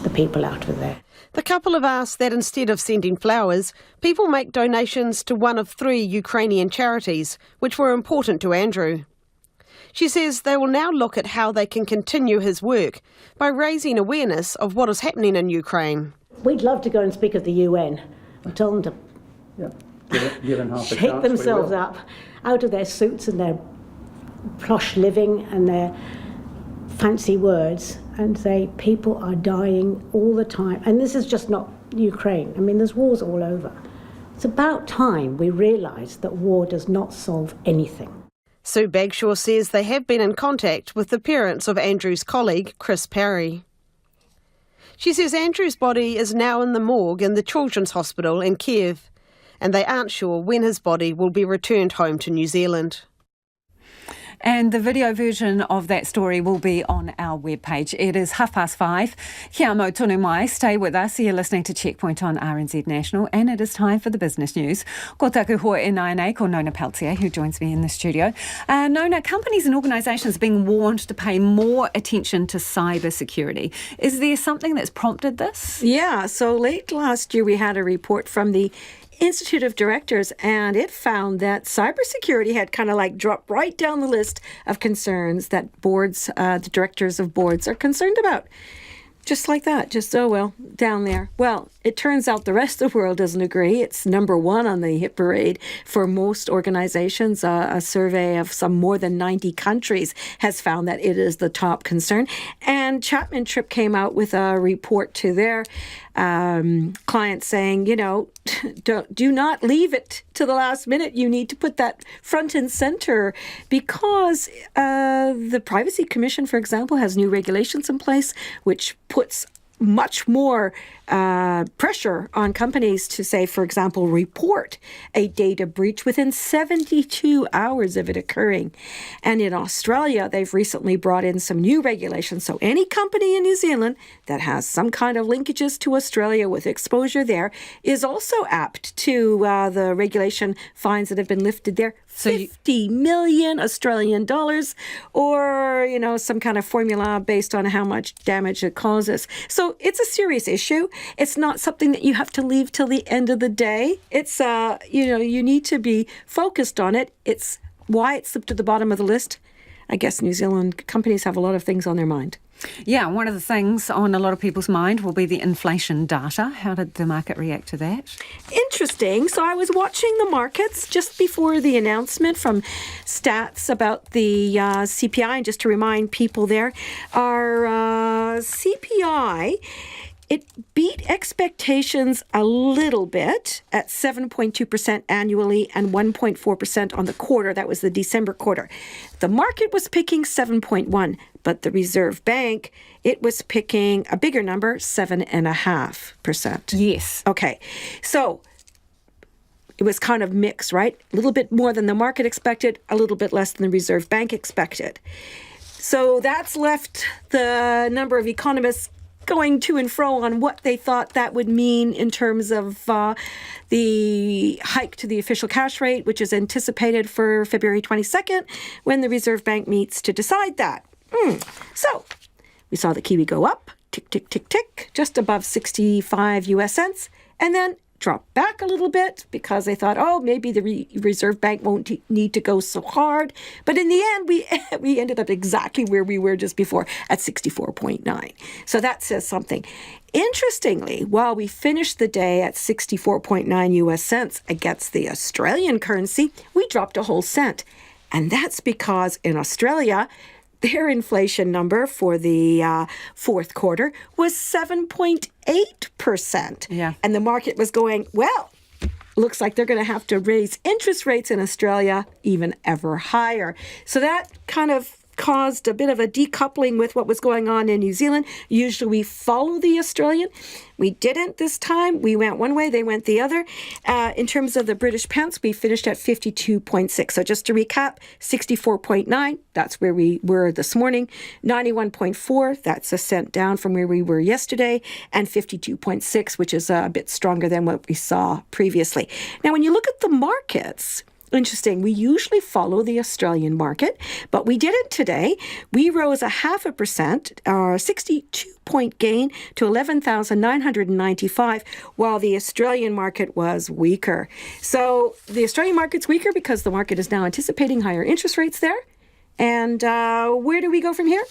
the people out of there. The couple have asked that instead of sending flowers, people make donations to one of 3 Ukrainian charities, which were important to Andrew. She says they will now look at how they can continue his work by raising awareness of what is happening in Ukraine. We'd love to go and speak at the UN and tell them to shake themselves up out of their suits and their plush living and their fancy words and say people are dying all the time. And this is just not Ukraine. I mean, there's wars all over. It's about time we realise that war does not solve anything. Sue Bagshaw says they have been in contact with the parents of Andrew's colleague, Chris Parry. She says Andrew's body is now in the morgue in the Children's Hospital in Kiev, and they aren't sure when his body will be returned home to New Zealand. And the video version of that story will be on our webpage. It is 5:30. Kia mau tonu mai. Stay with us. You're listening to Checkpoint on RNZ National, and it is time for the business news. Ko taku hoa e nai ko Nona Peltier, who joins me in the studio. Nona, companies and organisations are being warned to pay more attention to cyber security. Is there something that's prompted this? Yeah, so late last year we had a report from the Institute of Directors, and it found that cybersecurity had kind of like dropped right down the list of concerns that boards, the directors of boards are concerned about. Just like that. Just, oh, well, down there. Well, it turns out the rest of the world doesn't agree. It's number one on the hit parade for most organizations. A survey of some more than 90 countries has found that it is the top concern. And Chapman Tripp came out with a report to their clients saying, do not leave it to the last minute. You need to put that front and center because the Privacy Commission, for example, has new regulations in place, which puts much more pressure on companies to say, for example, report a data breach within 72 hours of it occurring. And in Australia, they've recently brought in some new regulations. So any company in New Zealand that has some kind of linkages to Australia with exposure there is also apt to the regulation fines that have been lifted there. 50 million Australian dollars, or, some kind of formula based on how much damage it causes. So it's a serious issue. It's not something that you have to leave till the end of the day. It's, you need to be focused on it. It's why it slipped to the bottom of the list. I guess New Zealand companies have a lot of things on their mind. Yeah, one of the things on a lot of people's mind will be the inflation data. How did the market react to that? Interesting. So I was watching the markets just before the announcement from Stats about the CPI. And just to remind people there, our CPI, it beat expectations a little bit at 7.2% annually and 1.4% on the quarter. That was the December quarter. The market was picking 7.1, but the Reserve Bank, it was picking a bigger number, 7.5%. Yes. Okay. So it was kind of mixed, right? A little bit more than the market expected, a little bit less than the Reserve Bank expected. So that's left the number of economists going to and fro on what they thought that would mean in terms of the hike to the official cash rate, which is anticipated for February 22nd, when the Reserve Bank meets to decide that. So we saw the Kiwi go up, tick, tick, tick, tick, just above 65 US cents, and then drop back a little bit because they thought, maybe the Reserve Bank won't need to go so hard. But in the end, we ended up exactly where we were just before at 64.9. So that says something. Interestingly, while we finished the day at 64.9 US cents against the Australian currency, we dropped a whole cent. And that's because in Australia, their inflation number for the fourth quarter was 7.8%. Yeah. And the market was going, well, looks like they're going to have to raise interest rates in Australia even ever higher. So that kind of caused a bit of a decoupling with what was going on in New Zealand. Usually we follow the Australian. We didn't this time. We went one way, they went the other. In terms of the British pence, we finished at 52.6. So just to recap, 64.9, that's where we were this morning. 91.4, that's a cent down from where we were yesterday. And 52.6, which is a bit stronger than what we saw previously. Now, when you look at the markets, interesting. We usually follow the Australian market, but we didn't today. We rose 0.5%, our 62-point gain to 11,995, while the Australian market was weaker. So the Australian market's weaker because the market is now anticipating higher interest rates there. And where do we go from here?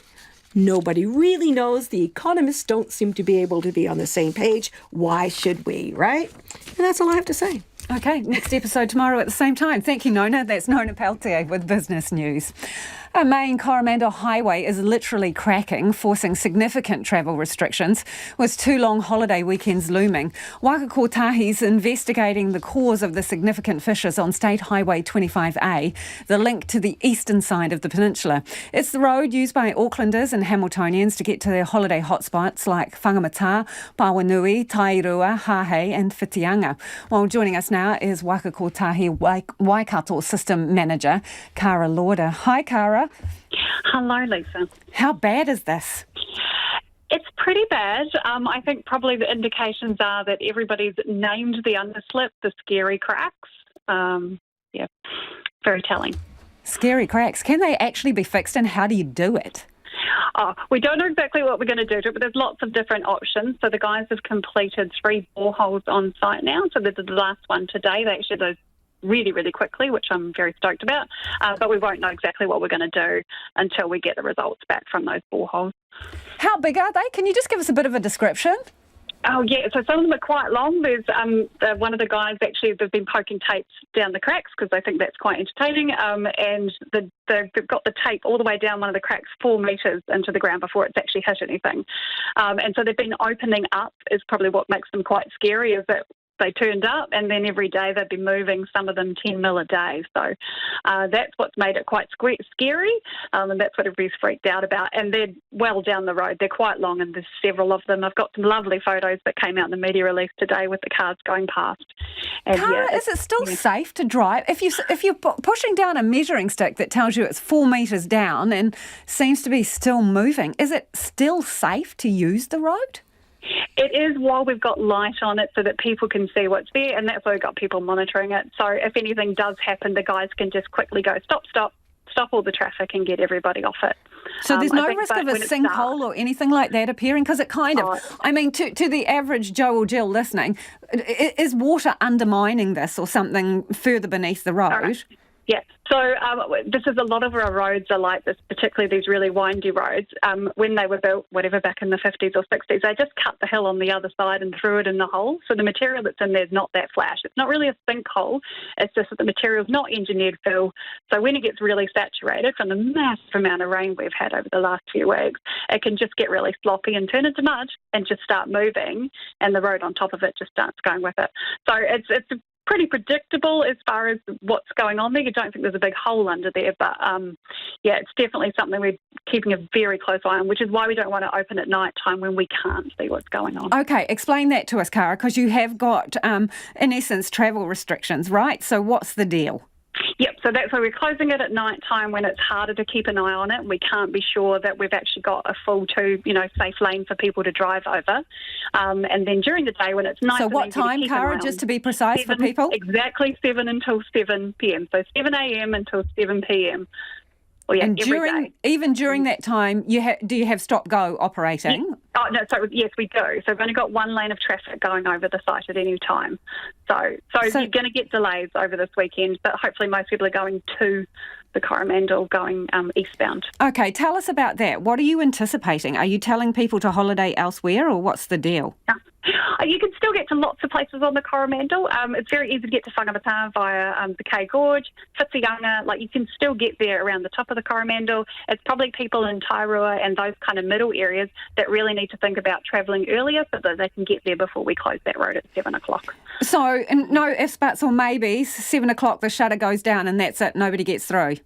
Nobody really knows. The economists don't seem to be able to be on the same page. Why should we, right? And that's all I have to say. Okay, next episode tomorrow at the same time. Thank you, Nona. That's Nona Peltier with Business News. A main Coromandel highway is literally cracking, forcing significant travel restrictions, with 2 long holiday weekends looming. Waka Kotahi's investigating the cause of the significant fissures on State Highway 25A, the link to the eastern side of the peninsula. It's the road used by Aucklanders and Hamiltonians to get to their holiday hotspots like Whangamata, Pawanui, Tairua, Hahei and Whitianga. Well, joining us now is Waka Kotahi Waikato System Manager, Kara Lauder. Hi, Kara. Hello, Lisa. How bad is this? It's pretty bad. I think probably the indications are that everybody's named the underslip, the scary cracks. Very telling. Scary cracks. Can they actually be fixed, and how do you do it? We don't know exactly what we're going to do to it, but there's lots of different options. So the guys have completed 3 boreholes on site now. So they did the last one today. They actually did really, really quickly, which I'm very stoked about. But we won't know exactly what we're going to do until we get the results back from those boreholes. How big are they? Can you just give us a bit of a description? Oh, yeah, so some of them are quite long. There's one of the guys, actually, they've been poking tapes down the cracks because they think that's quite entertaining, and they've got the tape all the way down one of the cracks 4 metres into the ground before it's actually hit anything. And so they've been opening up is probably what makes them quite scary, is that they turned up, and then every day they've been moving, some of them 10 mil a day. So that's what's made it quite scary, and that's what everybody's freaked out about. And they're well down the road. They're quite long, and there's several of them. I've got some lovely photos that came out in the media release today with the cars going past. And Cara, is it still safe to drive? If you're pushing down a measuring stick that tells you it's 4 metres down and seems to be still moving, is it still safe to use the road? It is, while we've got light on it so that people can see what's there, and that's why we've got people monitoring it. So if anything does happen, the guys can just quickly go, stop all the traffic and get everybody off it. So there's no risk of a sinkhole or anything like that appearing? Because it kind of, I mean, to the average Joe or Jill listening, is water undermining this or something further beneath the road? Yeah, so this is a lot of our roads are like this, particularly these really windy roads. When they were built, whatever, back in the 50s or 60s, they just cut the hill on the other side and threw it in the hole. So the material that's in there is not that flash. It's not really a sinkhole. It's just that the material's not engineered fill. So when it gets really saturated from the massive amount of rain we've had over the last few weeks, it can just get really sloppy and turn into mud and just start moving, and the road on top of it just starts going with it. So it's pretty predictable as far as what's going on there. You don't think there's a big hole under there, but it's definitely something we're keeping a very close eye on, which is why we don't want to open at night time when we can't see what's going on. Okay, explain that to us, Cara, because you have got, in essence, travel restrictions, right? So what's the deal? Yep, so that's why we're closing it at night time when it's harder to keep an eye on it. We can't be sure that we've actually got a full safe lane for people to drive over. And then during the day when it's nice. So what time, Cara, just to be precise for people? Exactly 7 until 7 p.m. So 7 a.m. until 7 p.m. And even during that time, do you have stop-go operating? Yeah. Oh, no, so yes, we do. So we've only got one lane of traffic going over the site at any time. So you're going to get delays over this weekend, but hopefully most people are going to the Coromandel, going eastbound. Okay, tell us about that. What are you anticipating? Are you telling people to holiday elsewhere, or what's the deal? You can still get to lots of places on the Coromandel. It's very easy to get to Whangamata via the K Gorge, Whitianga. You can still get there around the top of the Coromandel. It's probably people in Tairua and those kind of middle areas that really need to think about travelling earlier so that they can get there before we close that road at 7 o'clock. So no ifs, buts or maybes. 7 o'clock the shutter goes down and that's it. Nobody gets through.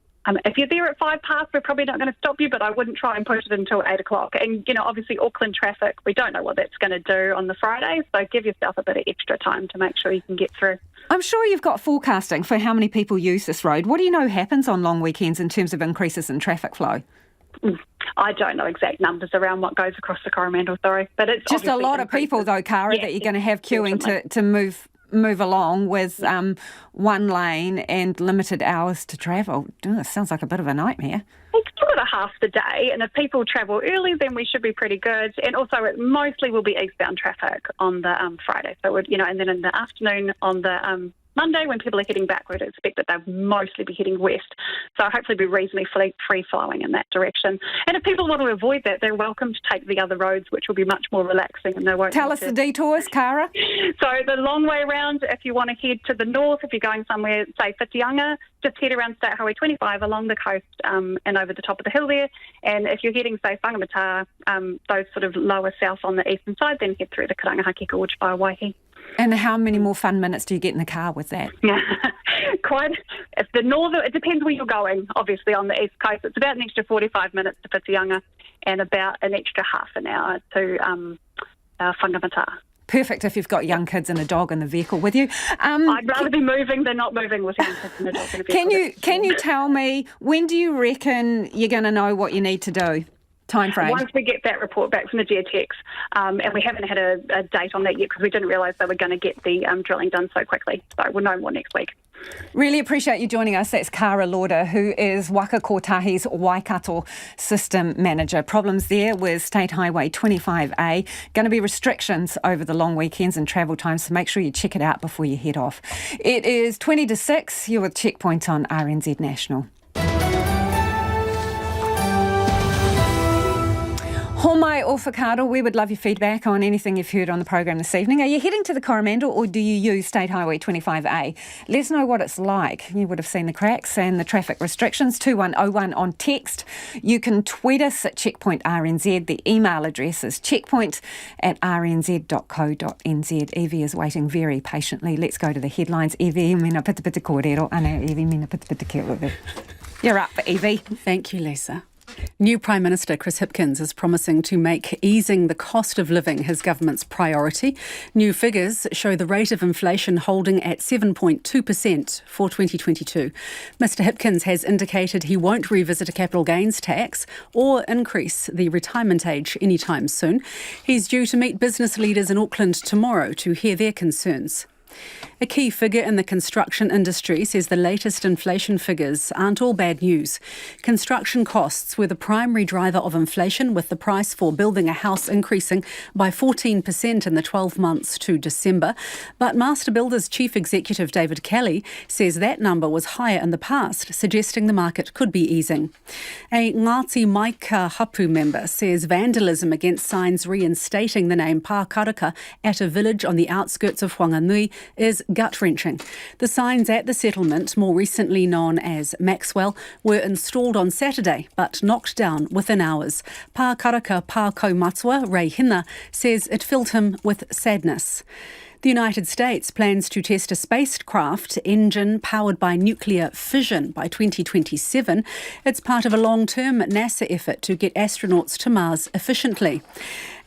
If you're there at 5 past, we're probably not going to stop you, but I wouldn't try and push it until 8 o'clock. And, obviously Auckland traffic, we don't know what that's going to do on the Friday, so give yourself a bit of extra time to make sure you can get through. I'm sure you've got forecasting for how many people use this road. What do you know happens on long weekends in terms of increases in traffic flow? I don't know exact numbers around what goes across the Coromandel, sorry. But it's just a lot of people, though, Cara, that you're going to have queuing to move along with one lane and limited hours to travel. It sounds like a bit of a nightmare. It's still got a half the day, and if people travel early, then we should be pretty good. And also, it mostly will be eastbound traffic on the Friday. So, and then in the afternoon on the Monday, when people are heading back, we'd expect that they'll mostly be heading west. So hopefully be reasonably free-flowing in that direction. And if people want to avoid that, they're welcome to take the other roads, which will be much more relaxing. And they won't Tell us the detours, Cara. So the long way around, if you want to head to the north, if you're going somewhere, say Whitianga, just head around State Highway 25 along the coast and over the top of the hill there. And if you're heading, say, Whangamata, those sort of lower south on the eastern side, then head through the Karangahaki Gorge via Waihi. And how many more fun minutes do you get in the car with that? Quite. If the northern, it depends where you're going, obviously, on the east coast. It's about an extra 45 minutes to Whitianga and about an extra half an hour to Whangamata. Perfect if you've got young kids and a dog in the vehicle with you. I'd rather be moving than not moving with young kids and a dog in the vehicle. Can you tell me, when do you reckon you're going to know what you need to do? Time frame? Once we get that report back from the geotechs, and we haven't had a date on that yet because we didn't realise they were going to get the drilling done so quickly. So we'll know more next week. Really appreciate you joining us. That's Kara Lauder, who is Waka Kotahi's Waikato System Manager. Problems there with State Highway 25A. Going to be restrictions over the long weekends and travel times, so make sure you check it out before you head off. It is 20 to 6. You're with Checkpoint on RNZ National. Homai o Whakaaro, we would love your feedback on anything you've heard on the program this evening. Are you heading to the Coromandel or do you use State Highway 25A? Let us know what it's like. You would have seen the cracks and the traffic restrictions. 2101 on text. You can tweet us at Checkpoint RNZ. The email address is checkpoint@rnz.co.nz. Evie is waiting very patiently. Let's go to the headlines. Evie, mina pita pita kōrero. Ana, Evie, mina pita pita kia ora. You're up, Evie. Thank you, Lisa. New Prime Minister Chris Hipkins is promising to make easing the cost of living his government's priority. New figures show the rate of inflation holding at 7.2% for 2022. Mr Hipkins has indicated he won't revisit a capital gains tax or increase the retirement age anytime soon. He's due to meet business leaders in Auckland tomorrow to hear their concerns. A key figure in the construction industry says the latest inflation figures aren't all bad news. Construction costs were the primary driver of inflation, with the price for building a house increasing by 14% in the 12 months to December. But Master Builders Chief Executive David Kelly says that number was higher in the past, suggesting the market could be easing. A Ngāti Maika Hapu member says vandalism against signs reinstating the name Pākaraka at a village on the outskirts of Whanganui is gut-wrenching. The signs at the settlement, more recently known as Maxwell, were installed on Saturday but knocked down within hours. Pākaraka Pākaumatua Ray Hina says it filled him with sadness. The United States plans to test a spacecraft engine powered by nuclear fission by 2027. It's part of a long-term NASA effort to get astronauts to Mars efficiently.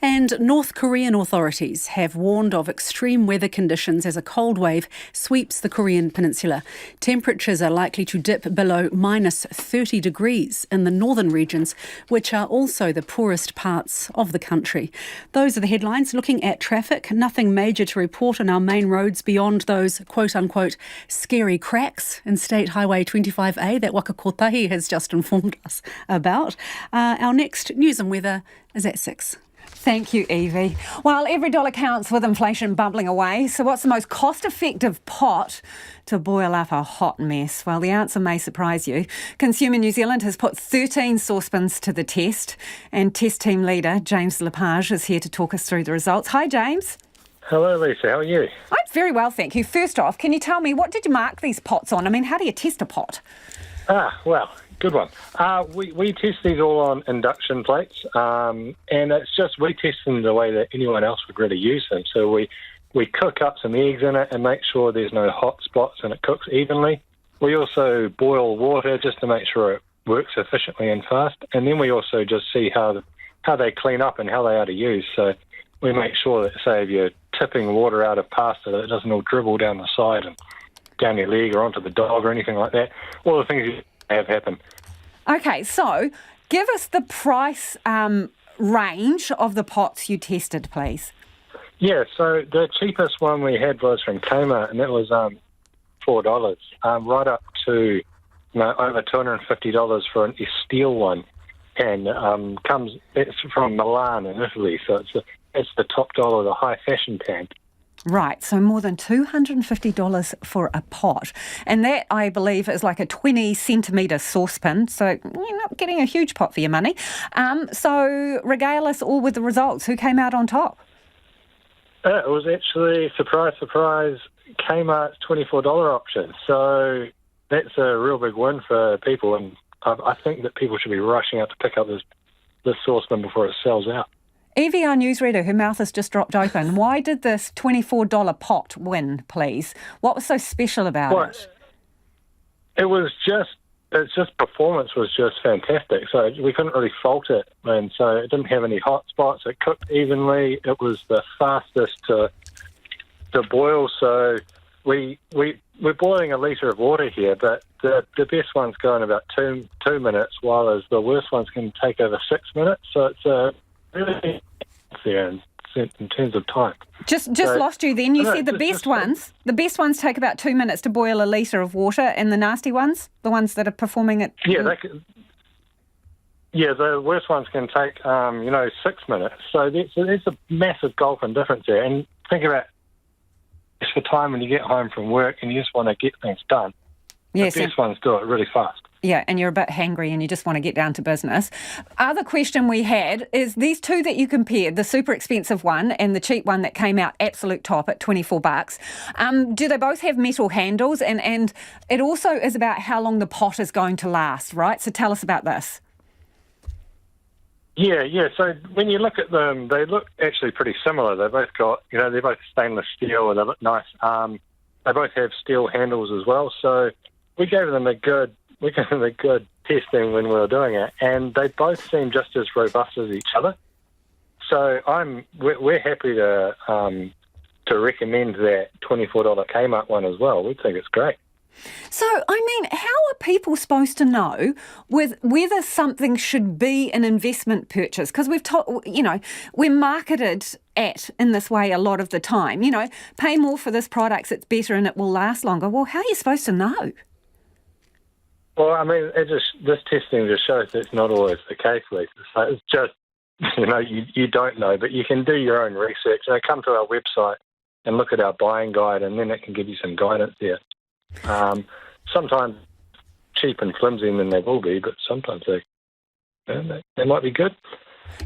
And North Korean authorities have warned of extreme weather conditions as a cold wave sweeps the Korean peninsula. Temperatures are likely to dip below minus 30 degrees in the northern regions, which are also the poorest parts of the country. Those are the headlines. Looking at traffic, nothing major to report on our main roads beyond those quote-unquote scary cracks in State Highway 25A that Waka Kotahi has just informed us about. Our next news and weather is at 6. Thank you, Evie. Well, every dollar counts with inflation bubbling away. So what's the most cost-effective pot to boil up a hot mess? Well, the answer may surprise you. Consumer New Zealand has put 13 saucepans to the test, and test team leader James Lepage is here to talk us through the results. Hi, James. Hello, Lisa. How are you? I'm very well, thank you. First off, can you tell me, what did you mark these pots on? I mean, how do you test a pot? Well, good one. We test these all on induction plates, and it's just we test them the way that anyone else would really use them. So we cook up some eggs in it and make sure there's no hot spots and it cooks evenly. We also boil water just to make sure it works efficiently and fast, and then we also just see how they clean up and how they are to use. So we make sure that, say, if you're tipping water out of pasta, that it doesn't all dribble down the side and down your leg or onto the dog or anything like that. All the things you have happen. Okay, so give us the price range of the pots you tested, please. Yeah, so the cheapest one we had was from Kmart, and that was $4, right up to over $250 for an steel one, and it's from Milan in Italy, so it's the top dollar, the high fashion pan. Right, so more than $250 for a pot. And that, I believe, is like a 20-centimetre saucepan, so you're not getting a huge pot for your money. So regale us all with the results. Who came out on top? It was actually, surprise, surprise, Kmart's $24 option. So that's a real big win for people, and I think that people should be rushing out to pick up this saucepan before it sells out. Evie, our newsreader, her mouth has just dropped open. Why did this $24 pot win, please? What was so special about it? It's just performance was just fantastic. So we couldn't really fault it. And so it didn't have any hot spots. It cooked evenly. It was the fastest to boil. So we're boiling a litre of water here, but the best ones go in about two minutes, while as the worst ones can take over 6 minutes. So it's really there in terms of time. Just lost you then. You said the best ones take about 2 minutes to boil a litre of water, and the nasty ones, the ones that are performing at... Yeah, the worst ones can take, 6 minutes. So there's a massive gulf in difference there. And think about it's the time when you get home from work and you just want to get things done. Yes, the best ones do it really fast. Yeah, and you're a bit hangry and you just want to get down to business. Other question we had is these two that you compared, the super expensive one and the cheap one that came out absolute top at $24. Do they both have metal handles? And it also is about how long the pot is going to last, right? So tell us about this. Yeah. So when you look at them, they look actually pretty similar. They both got, they're both stainless steel and they look nice. They both have steel handles as well. So we gave them a good testing when we were doing it, and they both seem just as robust as each other. So we're happy to recommend that $24 Kmart one as well. We think it's great. So, how are people supposed to know whether something should be an investment purchase? Because we're marketed in this way a lot of the time. Pay more for this product, it's better and it will last longer. Well, how are you supposed to know? Well, this testing just shows that's not always the case, Lisa. So it's just, you don't know, but you can do your own research. Come to our website and look at our buying guide, and then it can give you some guidance there. Sometimes cheap and flimsy than they will be, but sometimes they might be good.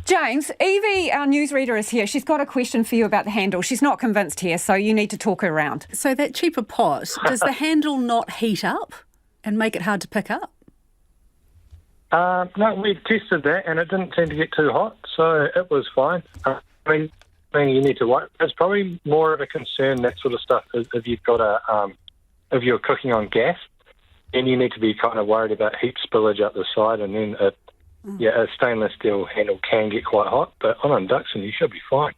James, Evie, our newsreader, is here. She's got a question for you about the handle. She's not convinced here, so you need to talk her around. So that cheaper pot, does the handle not heat up and make it hard to pick up? No, we tested that and it didn't seem to get too hot, so it was fine. You need to wipe. It's probably more of a concern, that sort of stuff, if you've got if you're cooking on gas, then you need to be kind of worried about heat spillage up the side, and then a stainless steel handle can get quite hot, but on induction you should be fine.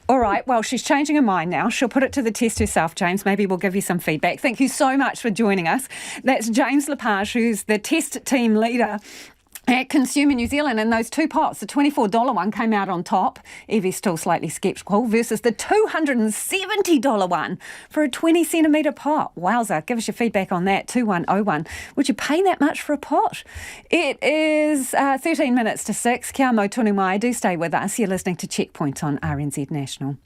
All right, well, she's changing her mind now. She'll put it to the test herself, James. Maybe we'll give you some feedback. Thank you so much for joining us. That's James Lepage, who's the test team leader at Consumer New Zealand, and those two pots, the $24 one came out on top. Evie's still slightly sceptical, versus the $270 one for a 20 centimetre pot. Wowza, give us your feedback on that, 2101. Would you pay that much for a pot? It is 13 minutes to 6. Kia mau tonu mai. Do stay with us. You're listening to Checkpoint on RNZ National.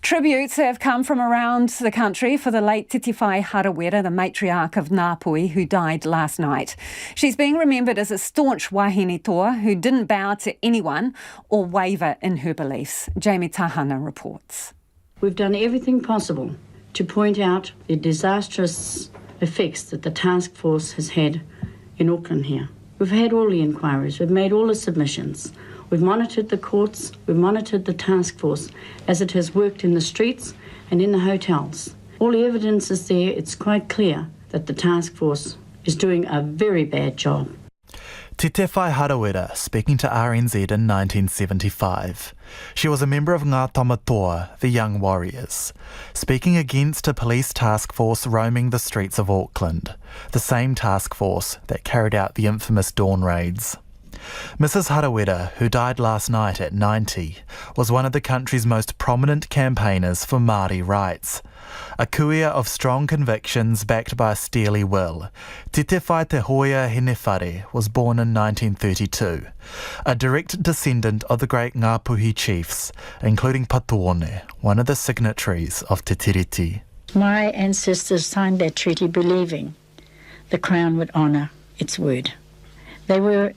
Tributes have come from around the country for the late Titiwhai Harawira, the matriarch of Ngāpuhi, who died last night. She's being remembered as a staunch wahine toa who didn't bow to anyone or waver in her beliefs. Jamie Tahana reports. We've done everything possible to point out the disastrous effects that the task force has had in Auckland here. We've had all the inquiries, we've made all the submissions. We've monitored the courts, we've monitored the task force as it has worked in the streets and in the hotels. All the evidence is there. It's quite clear that the task force is doing a very bad job. Titiwhai Harawira speaking to RNZ in 1975. She was a member of Ngā Tamatoa, the Young Warriors, speaking against a police task force roaming the streets of Auckland, the same task force that carried out the infamous dawn raids. Mrs. Harawira, who died last night at 90, was one of the country's most prominent campaigners for Māori rights. A kuia of strong convictions backed by a steely will, Titiwhai Te Hoia Hinewhare was born in 1932, a direct descendant of the great Ngāpuhi chiefs, including Patuone, one of the signatories of Te Tiriti. My ancestors signed that treaty believing the Crown would honour its word. They were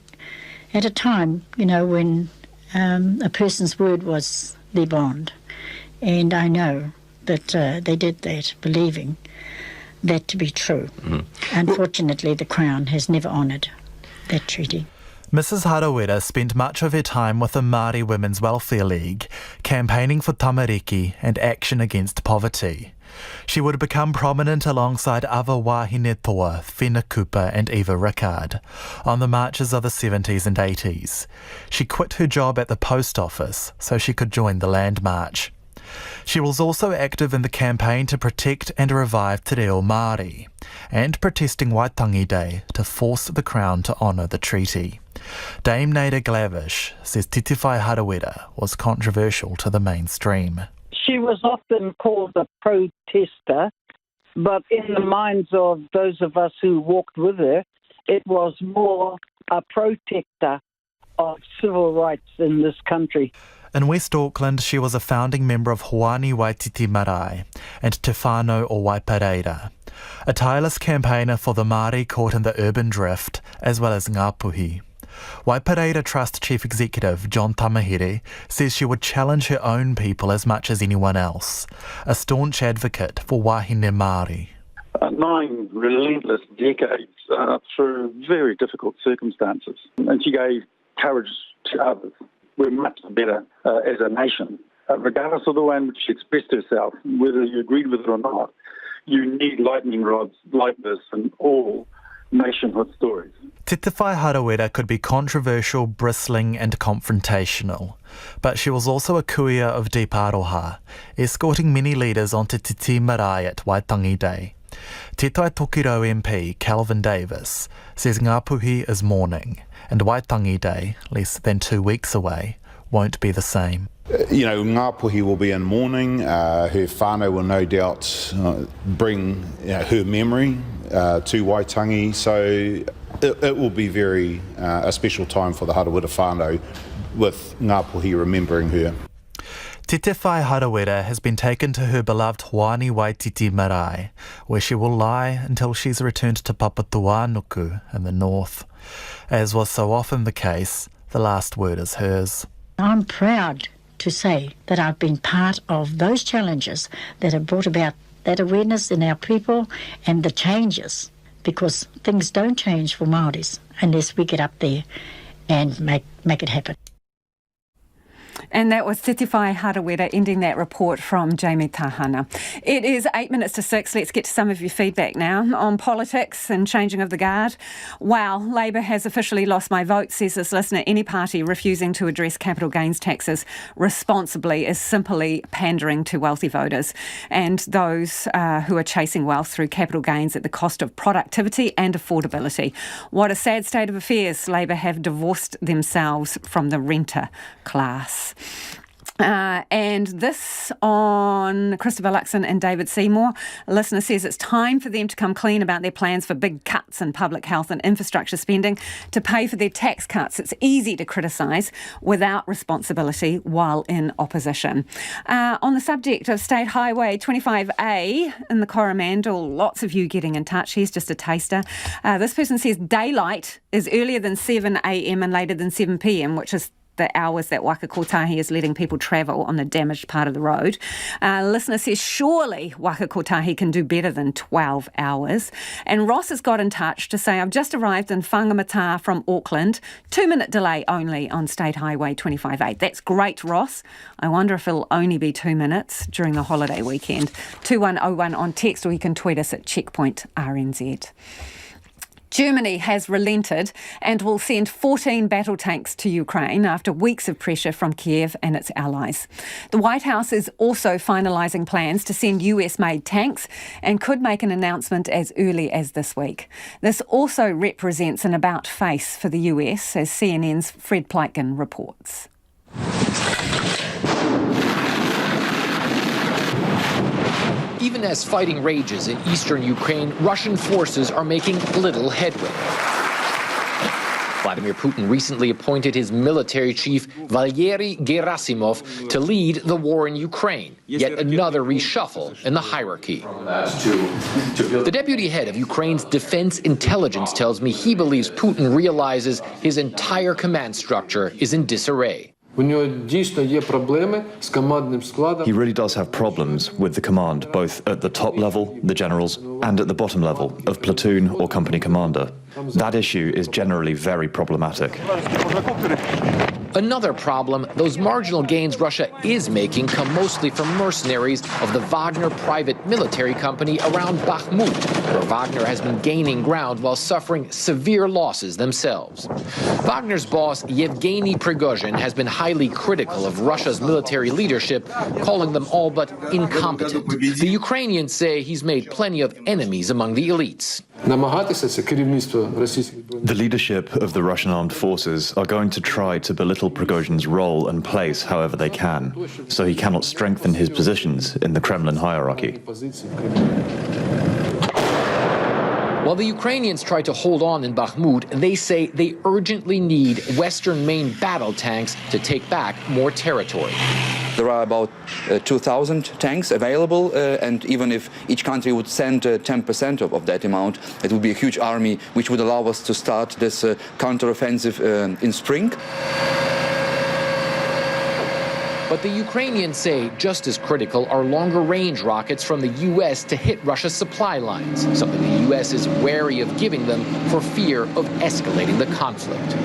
at a time, when a person's word was their bond. And I know that they did that, believing that to be true. Unfortunately, the Crown has never honoured that treaty. Mrs. Harawira spent much of her time with the Māori Women's Welfare League, campaigning for tamariki and action against poverty. She would become prominent alongside other wahine toa, Whina Cooper and Eva Rickard, on the marches of the 70s and 80s. She quit her job at the post office so she could join the Land March. She was also active in the campaign to protect and revive Te Reo Māori, and protesting Waitangi Day to force the Crown to honour the treaty. Dame Nada Glavish says Titi Whai Harawira was controversial to the mainstream. She was often called a protester, but in the minds of those of us who walked with her, it was more a protector of civil rights in this country. In West Auckland, she was a founding member of Hoani Waititi Marae and Te Whānau o Waipareira, a tireless campaigner for the Māori caught in the urban drift, as well as Ngāpuhi. Waipareira Trust Chief Executive John Tamahere says she would challenge her own people as much as anyone else, a staunch advocate for wahine Māori. 9 relentless decades through very difficult circumstances, and she gave courage to others. We're much better as a nation, regardless of the way in which she expressed herself, whether you agreed with it or not. You need lightning rods like this in all nationhood stories. Te Whai Harawira could be controversial, bristling and confrontational, but she was also a kuia of deep aroha, escorting many leaders onto Te Tii Marae at Waitangi Day. Te Tai Tokiro MP Calvin Davis says Ngāpuhi is mourning, and Waitangi Day, less than 2 weeks away, won't be the same. Ngāpuhi will be in mourning. Her whānau will no doubt bring her memory to Waitangi, so it will be very a special time for the Harawira whānau, with Ngāpuhi remembering her. Te Whai Harawira has been taken to her beloved Hoani Waititi Marae, where she will lie until she's returned to Papatūānuku in the north. As was so often the case, the last word is hers. I'm proud to say that I've been part of those challenges that have brought about that awareness in our people and the changes, because things don't change for Māoris unless we get up there and make it happen. And that was Te Whai Harawira ending that report from Jamie Tahana. It is 8 minutes to 6. Let's get to some of your feedback now on politics and changing of the guard. Wow, Labour has officially lost my vote, says this listener. Any party refusing to address capital gains taxes responsibly is simply pandering to wealthy voters and those who are chasing wealth through capital gains at the cost of productivity and affordability. What a sad state of affairs. Labour have divorced themselves from the renter class. And this on Christopher Luxon and David Seymour. A listener says it's time for them to come clean about their plans for big cuts in public health and infrastructure spending to pay for their tax cuts. It's easy to criticise without responsibility while in opposition. On the subject of State Highway 25A in the Coromandel, lots of you getting in touch. Here's just a taster. This person says daylight is earlier than 7 a.m. and later than 7 p.m, which is the hours that Waka Kotahi is letting people travel on the damaged part of the road. Listener says, surely Waka Kotahi can do better than 12 hours. And Ross has got in touch to say, I've just arrived in Whangamata from Auckland. 2-minute delay only on State Highway 25A. That's great, Ross. I wonder if it'll only be 2 minutes during the holiday weekend. 2101 on text, or you can tweet us at Checkpoint RNZ. Germany has relented and will send 14 battle tanks to Ukraine after weeks of pressure from Kiev and its allies. The White House is also finalising plans to send US-made tanks and could make an announcement as early as this week. This also represents an about-face for the US, as CNN's Fred Pleitgen reports. Even as fighting rages in eastern Ukraine, Russian forces are making little headway. Vladimir Putin recently appointed his military chief, Valery Gerasimov, to lead the war in Ukraine, yet another reshuffle in the hierarchy. The deputy head of Ukraine's defense intelligence tells me he believes Putin realizes his entire command structure is in disarray. He really does have problems with the command, both at the top level, the generals, and at the bottom level of platoon or company commander. That issue is generally very problematic. Another problem, those marginal gains Russia is making come mostly from mercenaries of the Wagner private military company around Bakhmut, where Wagner has been gaining ground while suffering severe losses themselves. Wagner's boss, Yevgeny Prigozhin, has been highly critical of Russia's military leadership, calling them all but incompetent. The Ukrainians say he's made plenty of enemies among the elites. The leadership of the Russian armed forces are going to try to belittle Prigozhin's role and place however they can, so he cannot strengthen his positions in the Kremlin hierarchy. While the Ukrainians try to hold on in Bakhmut, they say they urgently need Western main battle tanks to take back more territory. There are about 2,000 tanks available, and even if each country would send 10% of that amount, it would be a huge army which would allow us to start this counteroffensive in spring. But the Ukrainians say just as critical are longer-range rockets from the U.S. to hit Russia's supply lines, something the U.S. is wary of giving them for fear of escalating the conflict.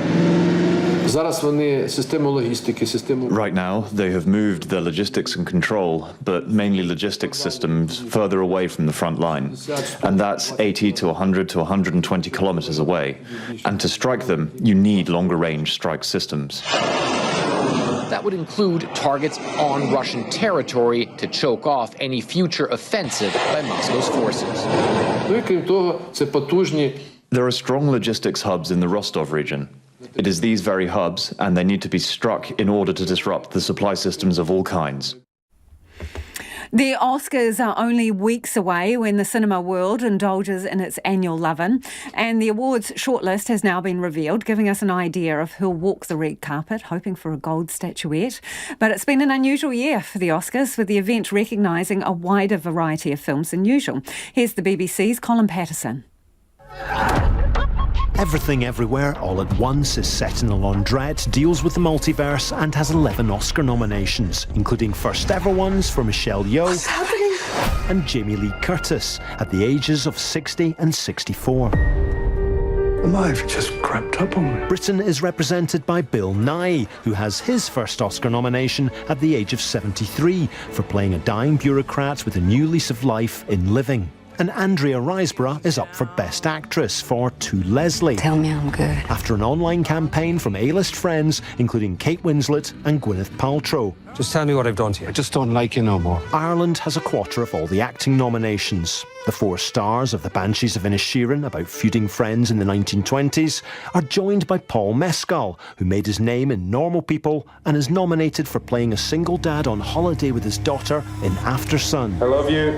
Right now, they have moved their logistics and control, but mainly logistics systems further away from the front line. And that's 80 to 100 to 120 kilometers away. And to strike them, you need longer-range strike systems. That would include targets on Russian territory to choke off any future offensive by Moscow's forces. There are strong logistics hubs in the Rostov region. It is these very hubs, and they need to be struck in order to disrupt the supply systems of all kinds. The Oscars are only weeks away when the cinema world indulges in its annual lovin', and the awards shortlist has now been revealed, giving us an idea of who'll walk the red carpet, hoping for a gold statuette. But it's been an unusual year for the Oscars, with the event recognising a wider variety of films than usual. Here's the BBC's Colin Patterson. Everything Everywhere All at Once is set in a laundrette, deals with the multiverse and has 11 Oscar nominations, including first ever ones for Michelle Yeoh and Jamie Lee Curtis at the ages of 60 and 64. Life just crept up on me. Britain is represented by Bill Nighy, who has his first Oscar nomination at the age of 73 for playing a dying bureaucrat with a new lease of life in Living. And Andrea Riseborough is up for Best Actress for To Leslie. Tell me I'm good. After an online campaign from A-list friends, including Kate Winslet and Gwyneth Paltrow. Just tell me what I've done to you. I just don't like you no more. Ireland has a quarter of all the acting nominations. The four stars of The Banshees of Inisherin, about feuding friends in the 1920s, are joined by Paul Mescal, who made his name in Normal People and is nominated for playing a single dad on holiday with his daughter in Aftersun. I love you.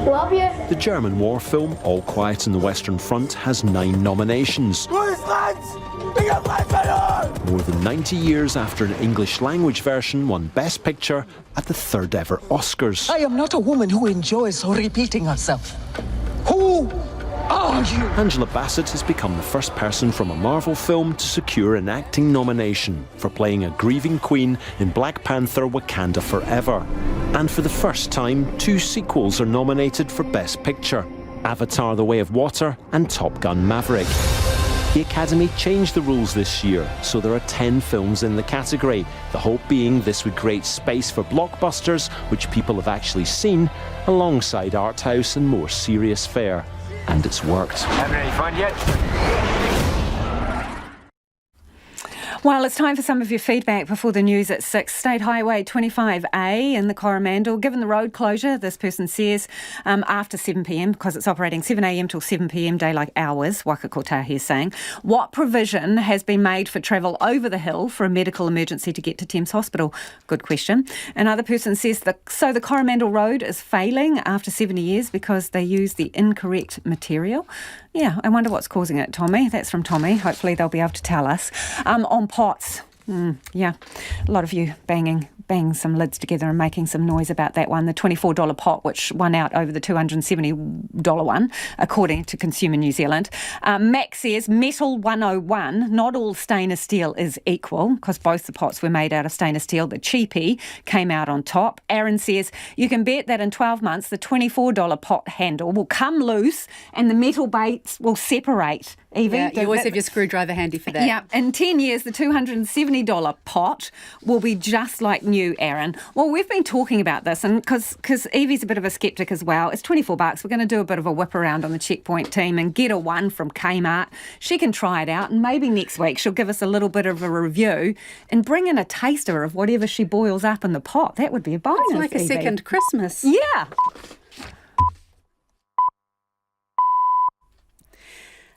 Love you. The German war film All Quiet on the Western Front has 9 nominations. More than 90 years after an English language version won Best Picture at the 3rd ever Oscars. I am not a woman who enjoys repeating herself. Who are you? Angela Bassett has become the first person from a Marvel film to secure an acting nomination for playing a grieving queen in Black Panther: Wakanda Forever. And for the first time, 2 sequels are nominated for Best Picture: Avatar: The Way of Water and Top Gun: Maverick. The Academy changed the rules this year, so there are 10 films in the category, the hope being this would create space for blockbusters, which people have actually seen, alongside art house and more serious fare. And it's worked. Having any fun yet? Well, it's time for some of your feedback before the news at 6. State Highway 25A in the Coromandel. Given the road closure, this person says, after 7pm, because it's operating 7am till 7pm daylight hours, Wakakotahi is saying, what provision has been made for travel over the hill for a medical emergency to get to Thames Hospital? Good question. Another person says, so the Coromandel Road is failing after 70 years because they use the incorrect material. Yeah, I wonder what's causing it, Tommy. That's from Tommy. Hopefully they'll be able to tell us. On pots. Yeah, a lot of you banging some lids together and making some noise about that one. The $24 pot, which won out over the $270 one, according to Consumer New Zealand. Max says, Metal 101, not all stainless steel is equal, because both the pots were made out of stainless steel. The cheapie came out on top. Aaron says, you can bet that in 12 months, the $24 pot handle will come loose and the metal baits will separate. Evie, yeah, you always have your screwdriver handy for that. Yeah, in 10 years, the $270 $70 pot will be just like new, Aaron. Well, we've been talking about this, and because Evie's a bit of a sceptic as well. It's $24. We're going to do a bit of a whip around on the Checkpoint team and get a one from Kmart. She can try it out, and maybe next week she'll give us a little bit of a review and bring in a taster of whatever she boils up in the pot. That would be a bonus. It's like a Evie. second Christmas. Yeah.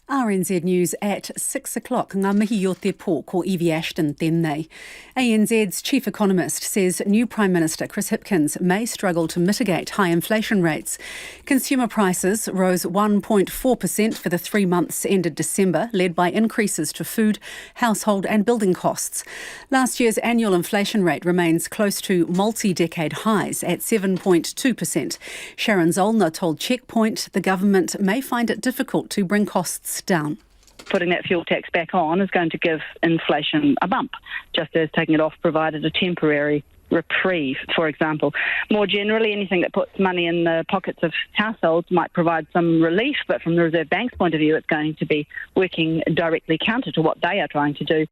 RNZ News at 6 o'clock. Ngā mihi o te pō ko Evie Ashton tēnei. ANZ's chief economist says new Prime Minister Chris Hipkins may struggle to mitigate high inflation rates. Consumer prices rose 1.4% for the 3 months ended December, led by increases to food, household and building costs. Last year's annual inflation rate remains close to multi-decade highs at 7.2%. Sharon Zollner told Checkpoint the government may find it difficult to bring costs down. Putting that fuel tax back on is going to give inflation a bump, just as taking it off provided a temporary reprieve, for example. More generally, anything that puts money in the pockets of households might provide some relief, but from the Reserve Bank's point of view, it's going to be working directly counter to what they are trying to do.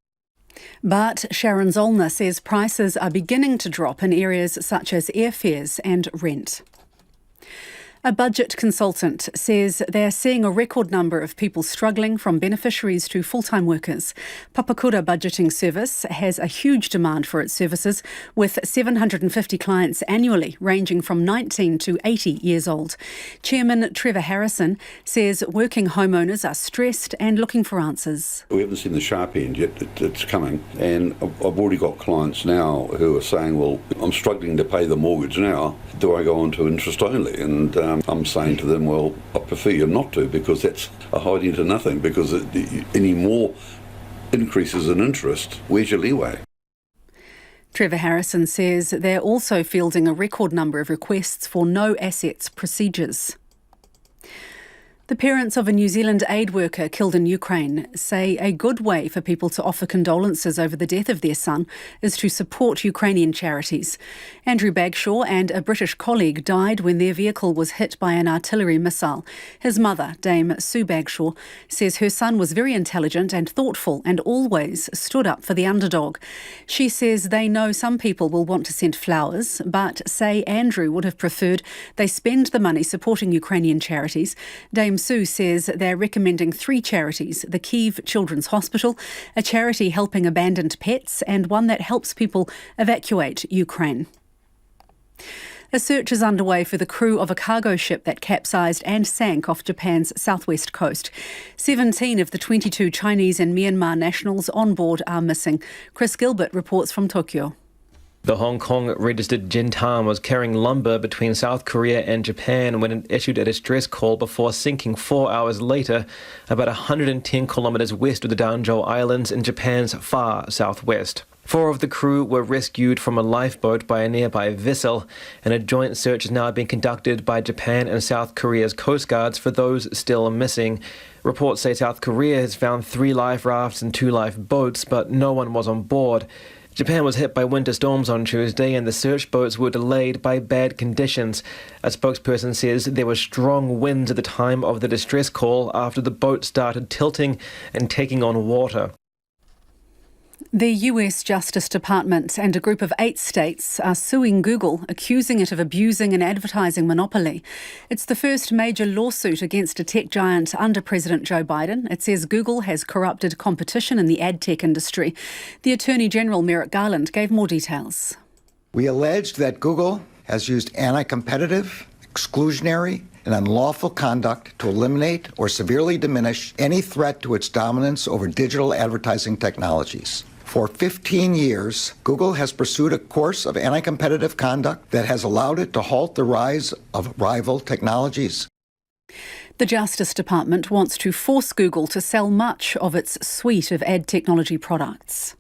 But Sharon Zollner says prices are beginning to drop in areas such as airfares and rent. A budget consultant says they're seeing a record number of people struggling from beneficiaries to full-time workers. Papakura Budgeting Service has a huge demand for its services, with 750 clients annually, ranging from 19 to 80 years old. Chairman Trevor Harrison says working homeowners are stressed and looking for answers. We haven't seen the sharp end yet. It's coming. And I've already got clients now who are saying, well, I'm struggling to pay the mortgage now. Do I go on to interest only? And I'm saying to them, well, I prefer you not to, because that's a hiding to nothing, because any more increases in interest, where's your leeway? Trevor Harrison says they're also fielding a record number of requests for no assets procedures. The parents of a New Zealand aid worker killed in Ukraine say a good way for people to offer condolences over the death of their son is to support Ukrainian charities. Andrew Bagshaw and a British colleague died when their vehicle was hit by an artillery missile. His mother, Dame Sue Bagshaw, says her son was very intelligent and thoughtful and always stood up for the underdog. She says they know some people will want to send flowers, but say Andrew would have preferred they spend the money supporting Ukrainian charities. Dame Sue says they're recommending 3 charities: the Kyiv Children's Hospital, a charity helping abandoned pets, and one that helps people evacuate Ukraine. A search is underway for the crew of a cargo ship that capsized and sank off Japan's southwest coast. 17 of the 22 Chinese and Myanmar nationals on board are missing. Chris Gilbert reports from Tokyo. The Hong Kong-registered Jintan was carrying lumber between South Korea and Japan when it issued a distress call before sinking 4 hours later, about 110 kilometres west of the Danzhou Islands in Japan's far southwest. 4 of the crew were rescued from a lifeboat by a nearby vessel, and a joint search is now being conducted by Japan and South Korea's coast guards for those still missing. Reports say South Korea has found 3 life rafts and 2 lifeboats, but no one was on board. Japan was hit by winter storms on Tuesday, and the search boats were delayed by bad conditions. A spokesperson says there were strong winds at the time of the distress call after the boat started tilting and taking on water. The US Justice Department and a group of 8 states are suing Google, accusing it of abusing an advertising monopoly. It's the first major lawsuit against a tech giant under President Joe Biden. It says Google has corrupted competition in the ad tech industry. The Attorney General Merrick Garland gave more details. We alleged that Google has used anti-competitive, exclusionary, and unlawful conduct to eliminate or severely diminish any threat to its dominance over digital advertising technologies. For 15 years, Google has pursued a course of anti-competitive conduct that has allowed it to halt the rise of rival technologies. The Justice Department wants to force Google to sell much of its suite of ad technology products.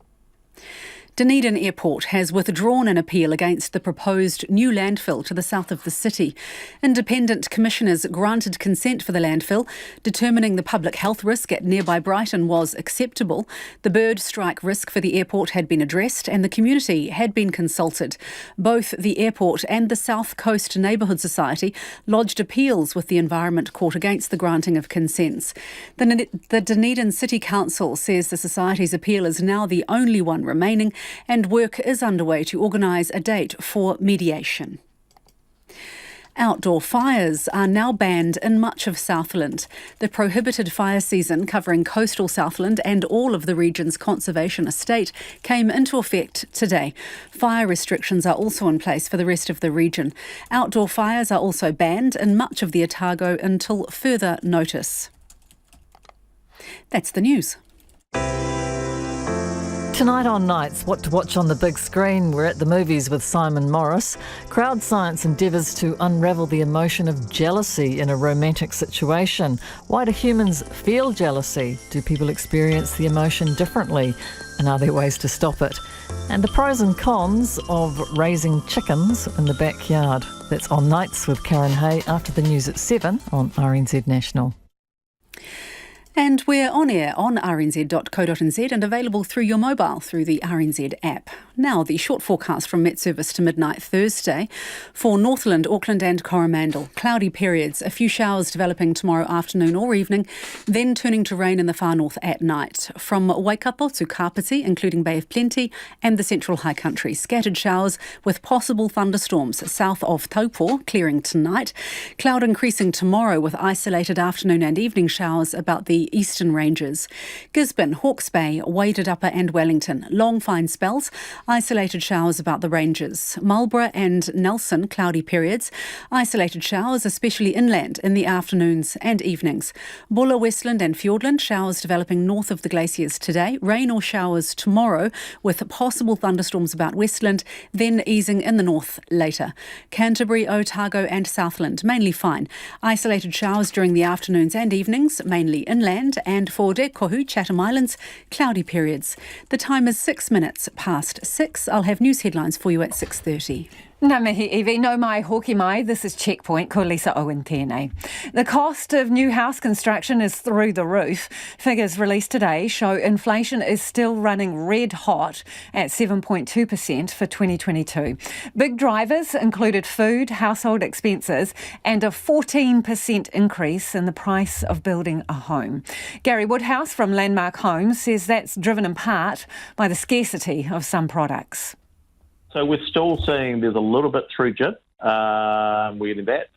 Dunedin Airport has withdrawn an appeal against the proposed new landfill to the south of the city. Independent commissioners granted consent for the landfill, determining the public health risk at nearby Brighton was acceptable. The bird strike risk for the airport had been addressed and the community had been consulted. Both the airport and the South Coast Neighbourhood Society lodged appeals with the Environment Court against the granting of consents. The Dunedin City Council says the Society's appeal is now the only one remaining, and work is underway to organise a date for mediation. Outdoor fires are now banned in much of Southland. The prohibited fire season covering coastal Southland and all of the region's conservation estate came into effect today. Fire restrictions are also in place for the rest of the region. Outdoor fires are also banned in much of the Otago until further notice. That's the news. Tonight on Nights, what to watch on the big screen. We're at the movies with Simon Morris. Crowd science endeavours to unravel the emotion of jealousy in a romantic situation. Why do humans feel jealousy? Do people experience the emotion differently? And are there ways to stop it? And the pros and cons of raising chickens in the backyard. That's on Nights with Karen Hay after the news at 7 on RNZ National. And we're on air on rnz.co.nz and available through your mobile through the RNZ app. Now, the short forecast from Met Service to midnight Thursday. For Northland, Auckland and Coromandel, cloudy periods, a few showers developing tomorrow afternoon or evening, then turning to rain in the far north at night. From Waikato to Kapiti, including Bay of Plenty and the central high country, scattered showers with possible thunderstorms south of Taupo, clearing tonight. Cloud increasing tomorrow with isolated afternoon and evening showers about the eastern ranges. Gisborne, Hawke's Bay, Waded Upper and Wellington, long fine spells, isolated showers about the ranges. Marlborough and Nelson, cloudy periods, isolated showers, especially inland in the afternoons and evenings. Bulla, Westland and Fiordland, showers developing north of the glaciers today, rain or showers tomorrow with possible thunderstorms about Westland, then easing in the north later. Canterbury, Otago and Southland, mainly fine. Isolated showers during the afternoons and evenings, mainly inland. And for Te Kohu, Chatham Islands, cloudy periods. The time is 6 minutes past 6. I'll have news headlines for you at 6:30. Ngā mihi iwi, no mai hoki mai. This is Checkpoint, ko Lisa Owen tēnei. The cost of new house construction is through the roof. Figures released today show inflation is still running red hot at 7.2% for 2022. Big drivers included food, household expenses and a 14% increase in the price of building a home. Gary Woodhouse from Landmark Homes says that's driven in part by the scarcity of some products. So we're still seeing there's a little bit through JIT. We're getting that.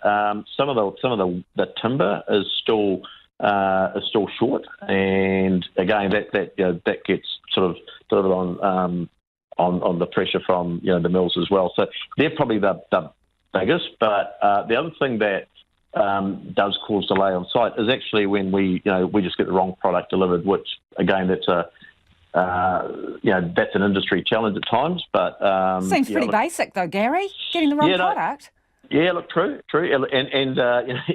Some of the timber is still short, and again that gets sort of delivered on the pressure from the mills as well. So they're probably the biggest. But the other thing that does cause delay on site is actually when we just get the wrong product delivered, which again that's an industry challenge at times, but seems pretty basic though, Gary. Getting the wrong product. True, and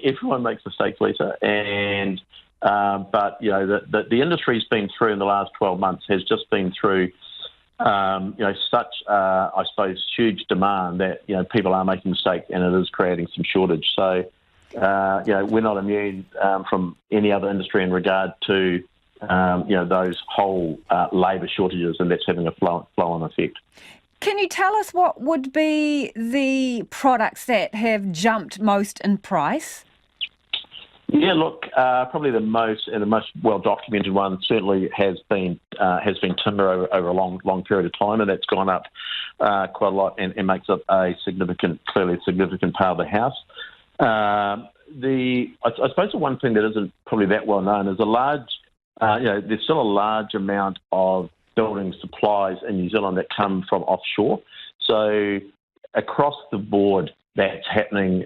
everyone makes mistakes, Lisa, and but the industry's been through in the last 12 months has just been through such I suppose huge demand that people are making mistakes and it is creating some shortage. So we're not immune from any other industry in regard to those whole labour shortages, and that's having a flow-on effect. Can you tell us what would be the products that have jumped most in price? Yeah, look, probably the most well-documented one certainly has been timber over a long period of time, and that's gone up quite a lot and makes up a significant part of the house. I suppose the one thing that isn't probably that well known is there's still a large amount of building supplies in New Zealand that come from offshore. So across the board, that's happening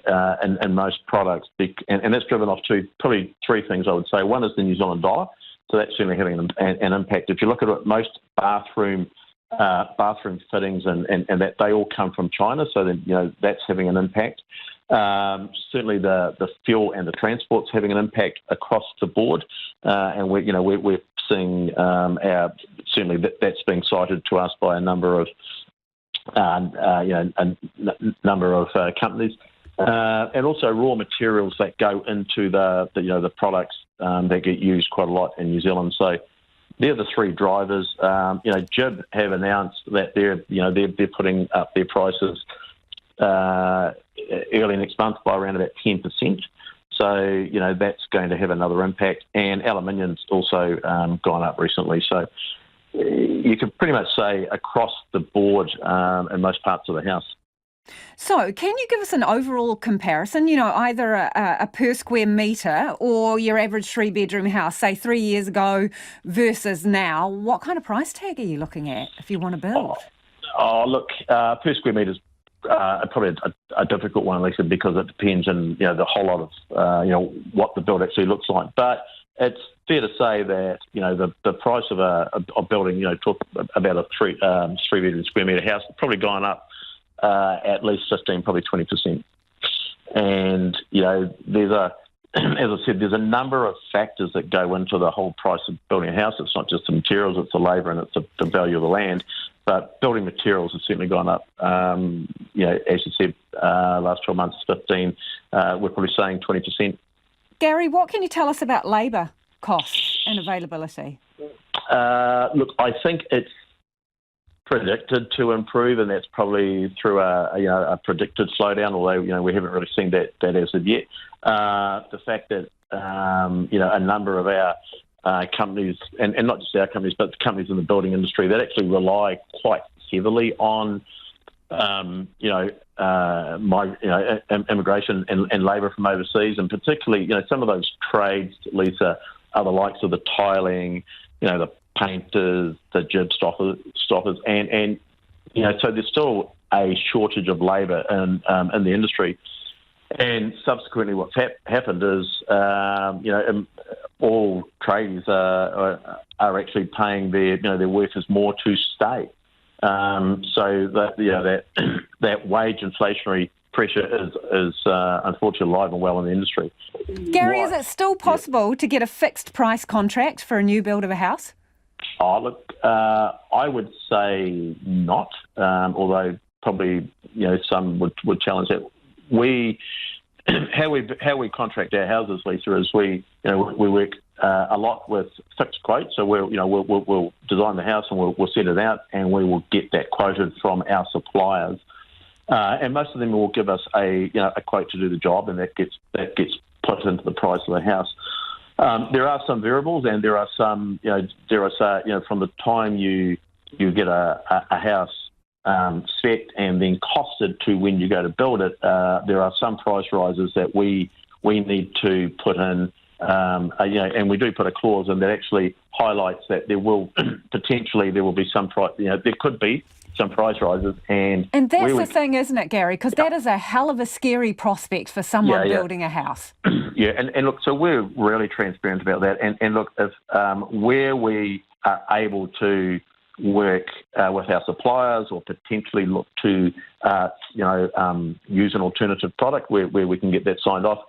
in most products, and that's driven off to probably three things I would say. One is the New Zealand dollar, so that's certainly having an impact. If you look at it, most bathroom fittings and that they all come from China, so then that's having an impact. Certainly the fuel and the transport's having an impact across the board, and we're seeing certainly that's being cited to us by a number of companies, and also raw materials that go into the products that get used quite a lot in New Zealand. So they're the three drivers. Jib have announced that they're putting up their prices early next month by around about 10%. So that's going to have another impact. And aluminium's also gone up recently. So you can pretty much say across the board in most parts of the house. So can you give us an overall comparison, either a per square metre or your average 3-bedroom house, say 3 years ago versus now? What kind of price tag are you looking at if you want to build? Look, per square metre is probably a difficult one, Lisa, because it depends on the whole lot of what the build actually looks like. But it's fair to say that the price of building, talk about a 3-bedroom square metre house, probably gone up at least 15, probably 20%. And there's as I said, there's a number of factors that go into the whole price of building a house. It's not just the materials, it's the labour and it's the value of the land. But building materials has certainly gone up. As you said, last 12 months, 15. We're probably saying 20%. Gary, what can you tell us about labour costs and availability? Look, I think it's predicted to improve, and that's probably through a predicted slowdown, although we haven't really seen that as of yet. The fact that a number of our companies, and not just our companies, but the companies in the building industry that actually rely quite heavily on immigration and labour from overseas, and particularly some of those trades, Lisa, are the likes of the tiling, the painters, the jib stoppers, and so there's still a shortage of labour in the industry. And subsequently, what's happened is, all tradies are actually paying their workers more to stay. So that wage inflationary pressure is unfortunately alive and well in the industry. Gary, is it still possible to get a fixed price contract for a new build of a house? Look, I would say not, although probably some would challenge that. How we contract our houses, Lisa, is we work a lot with fixed quotes. So we'll design the house and we'll send it out, and we will get that quoted from our suppliers. And most of them will give us a quote to do the job, and that gets put into the price of the house. There are some variables, and there are some, from the time you get a house spec and then costed to when you go to build it, there are some price rises that we need to put in, and we do put a clause in that actually highlights that there will be some price, there could be some price rises. And that's the thing, isn't it, Gary? Because that is a hell of a scary prospect for someone building a house. Yeah, and look, so we're really transparent about that. And look, if where we are able to work with our suppliers or potentially look to use an alternative product where we can get that signed off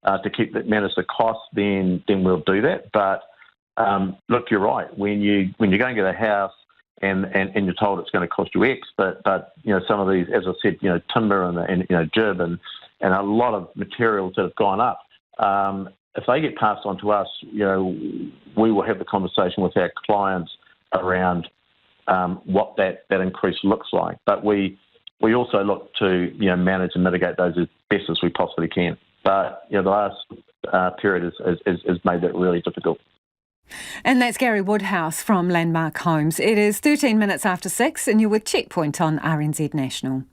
to manage the cost, then we'll do that. But look, you're right. When you go and get a house and you're told it's going to cost you X, but some of these, as I said, timber and jib and a lot of materials that have gone up. If they get passed on to us, we will have the conversation with our clients around what that increase looks like. But we also look to manage and mitigate those as best as we possibly can. But the last period has made that really difficult. And that's Gary Woodhouse from Landmark Homes. It is 13 minutes after 6 and you're with Checkpoint on RNZ National.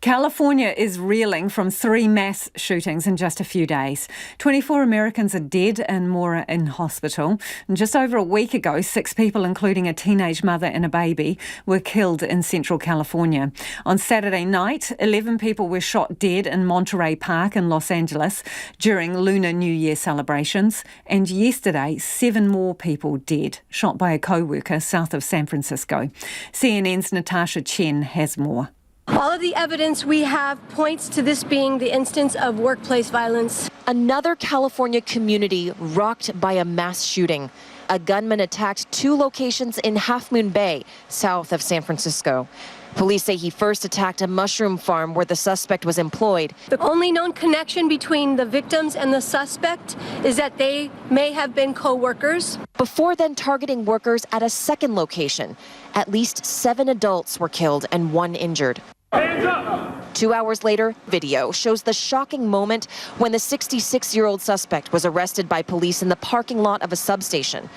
California is reeling from 3 mass shootings in just a few days. 24 Americans are dead and more are in hospital. And just over a week ago, 6 people, including a teenage mother and a baby, were killed in Central California. On Saturday night, 11 people were shot dead in Monterey Park in Los Angeles during Lunar New Year celebrations. And yesterday, 7 more people dead, shot by a co-worker south of San Francisco. CNN's Natasha Chen has more. All of the evidence we have points to this being the instance of workplace violence. Another California community rocked by a mass shooting. A gunman attacked 2 locations in Half Moon Bay, south of San Francisco. Police say he first attacked a mushroom farm where the suspect was employed. The only known connection between the victims and the suspect is that they may have been co-workers. Before then targeting workers at a second location. At least 7 adults were killed and 1 injured. 2 hours later, video shows the shocking moment when the 66-year-old suspect was arrested by police in the parking lot of a substation.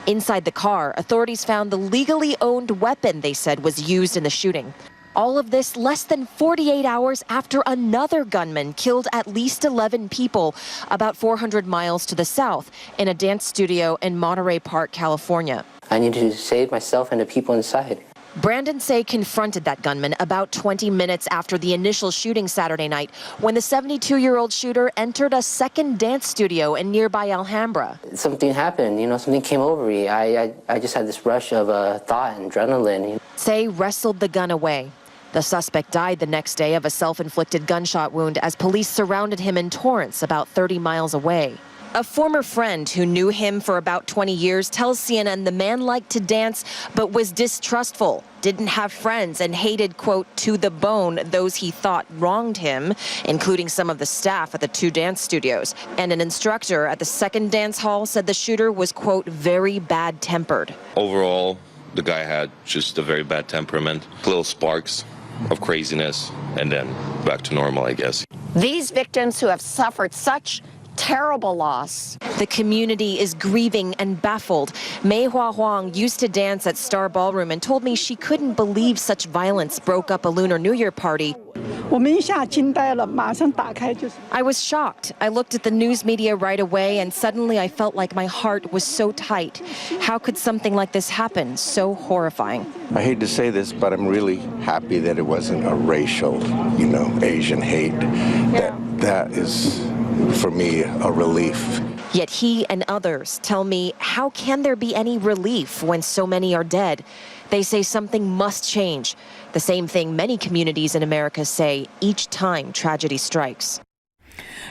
Inside the car, authorities found the legally owned weapon they said was used in the shooting. All of this less than 48 hours after another gunman killed at least 11 people about 400 miles to the south in a dance studio in Monterey Park, California. I needed to save myself and the people inside. Brandon Say confronted that gunman about 20 minutes after the initial shooting Saturday night when the 72-year-old shooter entered a second dance studio in nearby Alhambra. Something happened, something came over me. I just had this rush of thought and adrenaline. Say wrestled the gun away. The suspect died the next day of a self-inflicted gunshot wound as police surrounded him in Torrance, about 30 miles away. A former friend who knew him for about 20 years tells CNN the man liked to dance but was distrustful, didn't have friends, and hated, quote, to the bone those he thought wronged him, including some of the staff at the 2 dance studios. And an instructor at the second dance hall said the shooter was, quote, very bad-tempered. Overall, the guy had just a very bad temperament, little sparks of craziness, and then back to normal, I guess. These victims who have suffered such terrible loss. The community is grieving and baffled. Mei Hua Huang used to dance at Star Ballroom and told me she couldn't believe such violence broke up a Lunar New Year party. I was shocked. I looked at the news media right away and suddenly I felt like my heart was so tight. How could something like this happen? So horrifying. I hate to say this, but I'm really happy that it wasn't a racial, Asian hate. That is, for me, a relief. Yet he and others tell me, how can there be any relief when so many are dead? They say something must change. The same thing many communities in America say each time tragedy strikes.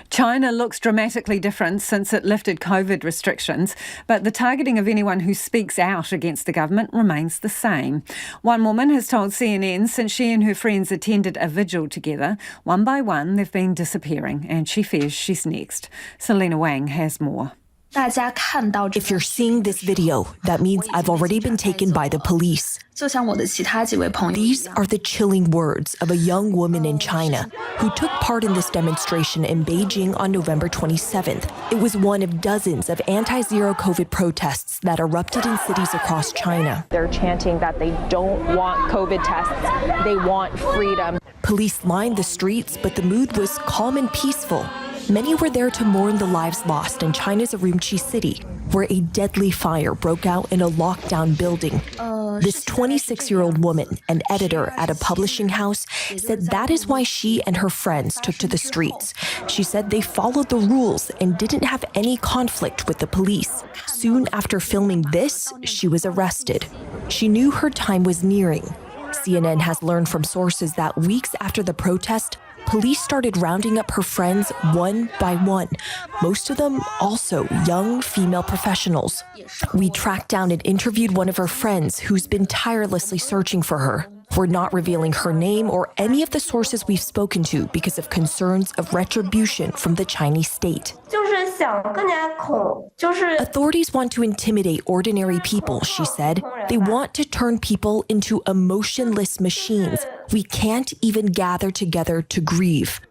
China looks dramatically different since it lifted COVID restrictions, but the targeting of anyone who speaks out against the government remains the same. One woman has told CNN since she and her friends attended a vigil together, one by one they've been disappearing, and she fears she's next. Selena Wang has more. If you're seeing this video, that means I've already been taken by the police. These are the chilling words of a young woman in China who took part in this demonstration in Beijing on November 27th. It was one of dozens of anti-zero COVID protests that erupted in cities across China. They're chanting that they don't want COVID tests, they want freedom. Police lined the streets, but the mood was calm and peaceful. Many were there to mourn the lives lost in China's Urumqi city, where a deadly fire broke out in a lockdown building. This 26-year-old woman, an editor at a publishing house, said that is why she and her friends took to the streets. She said they followed the rules and didn't have any conflict with the police. Soon after filming this, she was arrested. She knew her time was nearing. CNN has learned from sources that weeks after the protest, police started rounding up her friends one by one, most of them also young female professionals. We tracked down and interviewed one of her friends who's been tirelessly searching for her. We're not revealing her name or any of the sources we've spoken to because of concerns of retribution from the Chinese state. Authorities want to intimidate ordinary people, she said. They want to turn people into emotionless machines. We can't even gather together to grieve.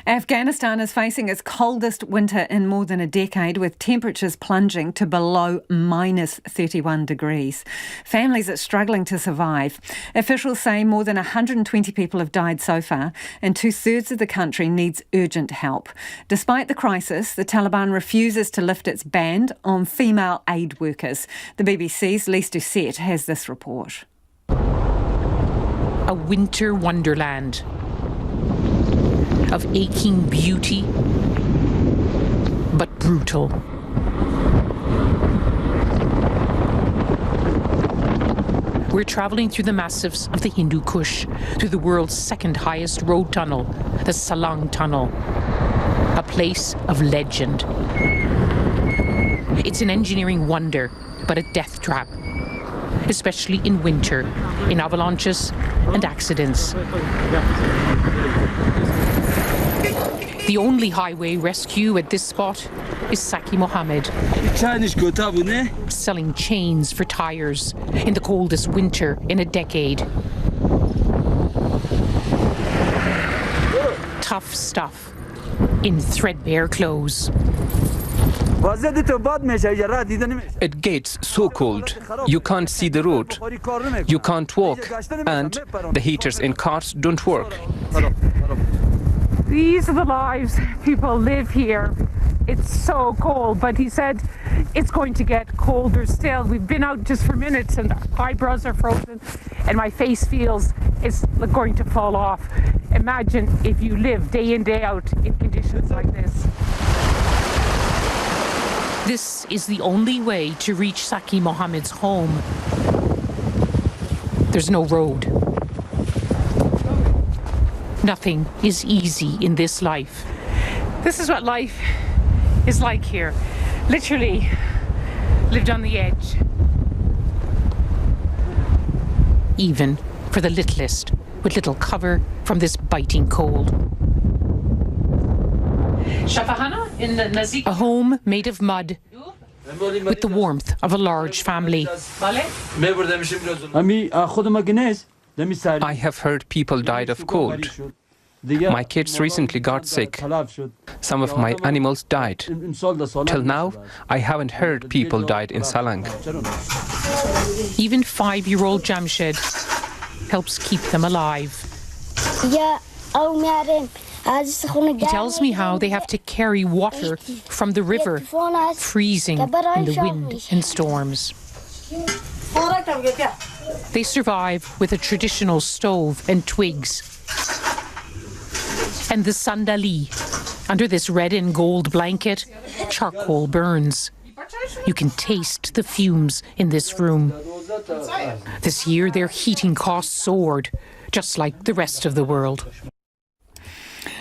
Afghanistan is facing its coldest winter in more than a decade, with temperatures plunging to below minus 31 degrees. Families are struggling to survive. Officials say more than 120 people have died so far, and 2/3 of the country needs urgent help. Despite the crisis, the Taliban refuses to lift its ban on female aid workers. The BBC's Lise Doucette has this report. A winter wonderland of aching beauty, but brutal. We're traveling through the massives of the Hindu Kush, through the world's second highest road tunnel, the Salang Tunnel, a place of legend. It's an engineering wonder, but a death trap, especially in winter, in avalanches and accidents. The only highway rescue at this spot is Saki Mohammed, selling chains for tires in the coldest winter in a decade. Tough stuff in threadbare clothes. It gets so cold, you can't see the road, you can't walk, and the heaters in cars don't work. These are the lives people live here. It's so cold, but he said it's going to get colder still. We've been out just for minutes and our eyebrows are frozen and my face feels it's going to fall off. Imagine if you live day in, day out in conditions like this. This is the only way to reach Saki Mohammed's home. There's no road. Nothing is easy in this life. This is what life is like here. Literally lived on the edge. Even for the littlest, with little cover from this biting cold. A home made of mud, with the warmth of a large family. I have heard people died of cold. My kids recently got sick. Some of my animals died. Till now, I haven't heard people died in Salang. Even 5-year-old Jamshed helps keep them alive. He tells me how they have to carry water from the river, freezing in the wind and storms. They survive with a traditional stove and twigs. And the sandali. Under this red and gold blanket, charcoal burns. You can taste the fumes in this room. This year, their heating costs soared, just like the rest of the world.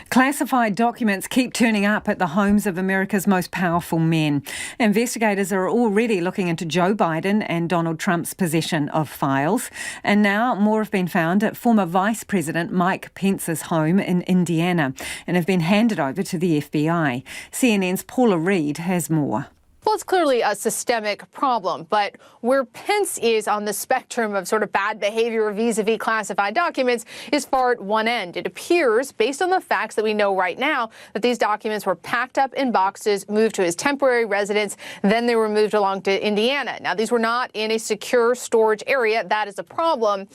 Classified documents keep turning up at the homes of America's most powerful men. Investigators are already looking into Joe Biden and Donald Trump's possession of files. And now more have been found at former Vice President Mike Pence's home in Indiana and have been handed over to the FBI. CNN's Paula Reid has more. Well, it's clearly a systemic problem, but where Pence is on the spectrum of sort of bad behavior vis-a-vis classified documents is far at one end. It appears, based on the facts that we know right now, that these documents were packed up in boxes, moved to his temporary residence, then they were moved along to Indiana. Now, these were not in a secure storage area. That is a problem.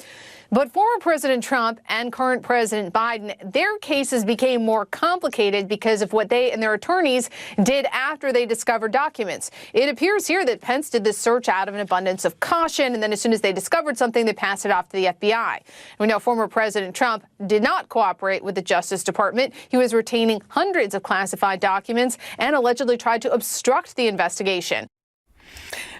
But former President Trump and current President Biden, their cases became more complicated because of what they and their attorneys did after they discovered documents. It appears here that Pence did this search out of an abundance of caution, and then as soon as they discovered something, they passed it off to the FBI. We know former President Trump did not cooperate with the Justice Department. He was retaining hundreds of classified documents and allegedly tried to obstruct the investigation.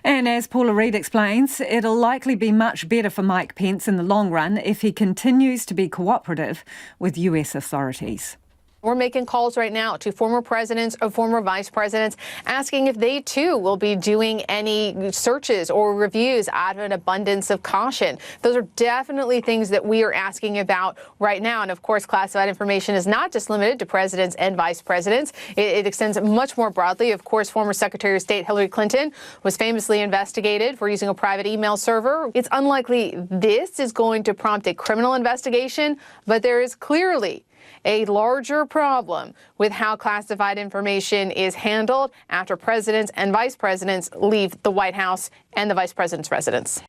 And as Paula Reid explains, it'll likely be much better for Mike Pence in the long run if he continues to be cooperative with US authorities. We're making calls right now to former presidents or former vice presidents asking if they, too, will be doing any searches or reviews out of an abundance of caution. Those are definitely things that we are asking about right now. And, of course, classified information is not just limited to presidents and vice presidents. It extends much more broadly. Of course, former Secretary of State Hillary Clinton was famously investigated for using a private email server. It's unlikely this is going to prompt a criminal investigation, but there is clearly a larger problem with how classified information is handled after presidents and vice presidents leave the White House and the vice president's residence.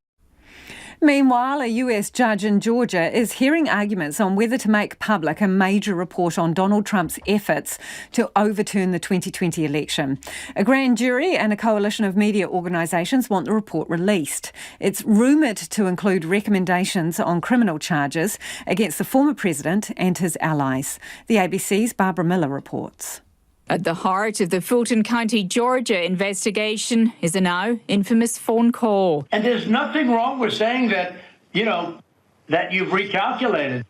Meanwhile, a US judge in Georgia is hearing arguments on whether to make public a major report on Donald Trump's efforts to overturn the 2020 election. A grand jury and a coalition of media organisations want the report released. It's rumoured to include recommendations on criminal charges against the former president and his allies. The ABC's Barbara Miller reports. At the heart of the Fulton County, Georgia investigation is a now infamous phone call. And there's nothing wrong with saying that, that you've recalculated.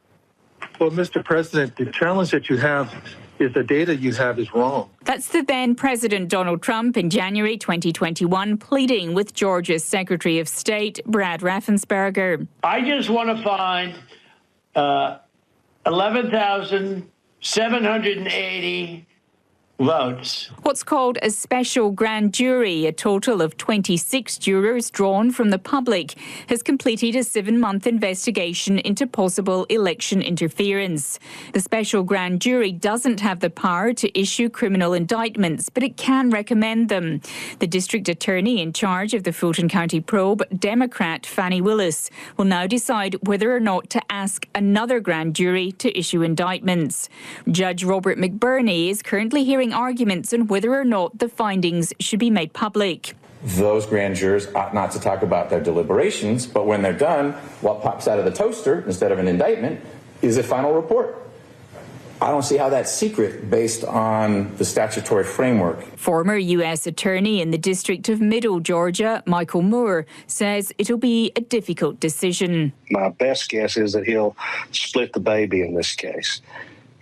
Well, Mr. President, the challenge that you have if the data you have is wrong. That's the then President Donald Trump in January 2021 pleading with Georgia's Secretary of State, Brad Raffensperger. I just want to find 11,780 votes. What's called a special grand jury, a total of 26 jurors drawn from the public, has completed a 7-month investigation into possible election interference. The special grand jury doesn't have the power to issue criminal indictments, but it can recommend them. The district attorney in charge of the Fulton County probe, Democrat Fannie Willis, will now decide whether or not to ask another grand jury to issue indictments. Judge Robert McBurney is currently hearing arguments on whether or not the findings should be made public. Those grand jurors ought not to talk about their deliberations, but when they're done, what pops out of the toaster instead of an indictment is a final report. I don't see how that's secret based on the statutory framework. Former U.S. Attorney in the District of Middle Georgia, Michael Moore, says it'll be a difficult decision. My best guess is that he'll split the baby in this case.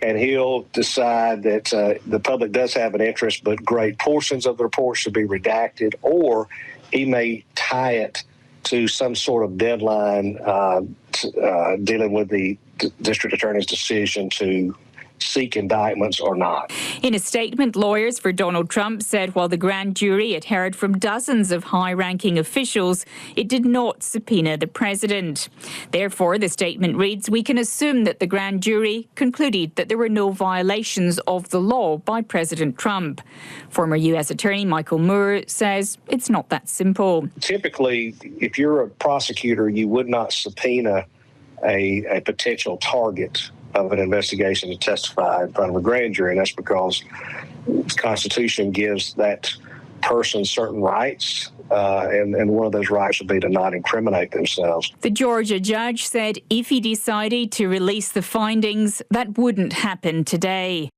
And he'll decide that the public does have an interest, but great portions of the report should be redacted, or he may tie it to some sort of deadline dealing with the district attorney's decision to seek indictments or not. In a statement, lawyers for Donald Trump said while the grand jury had heard from dozens of high-ranking officials, it did not subpoena the president. Therefore, the statement reads, "We can assume that the grand jury concluded that there were no violations of the law by President Trump." Former U.S. Attorney Michael Moore says it's not that simple. Typically, if you're a prosecutor, you would not subpoena a potential target of an investigation to testify in front of a grand jury, and that's because the Constitution gives that person certain rights, and one of those rights would be to not incriminate themselves. The Georgia judge said if he decided to release the findings, that wouldn't happen today.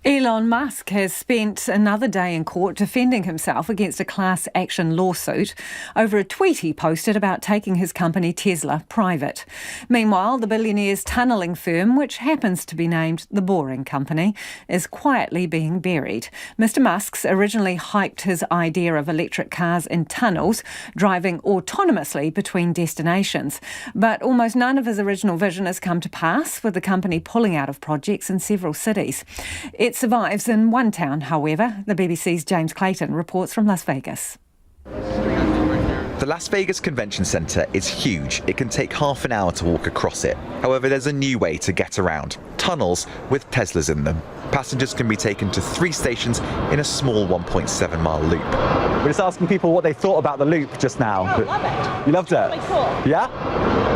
Elon Musk has spent another day in court defending himself against a class action lawsuit over a tweet he posted about taking his company Tesla private. Meanwhile, the billionaire's tunnelling firm, which happens to be named The Boring Company, is quietly being buried. Mr. Musk's originally hyped his idea of electric cars in tunnels, driving autonomously between destinations. But almost none of his original vision has come to pass, with the company pulling out of projects in several cities. It survives in one town, however. The BBC's James Clayton reports from Las Vegas. The Las Vegas Convention Centre is huge. It can take half an hour to walk across it. However, there's a new way to get around. Tunnels with Teslas in them. Passengers can be taken to 3 stations in a small 1.7-mile loop. We're just asking people what they thought about the loop just now. Yeah, I love it. You loved it? Really cool. Yeah?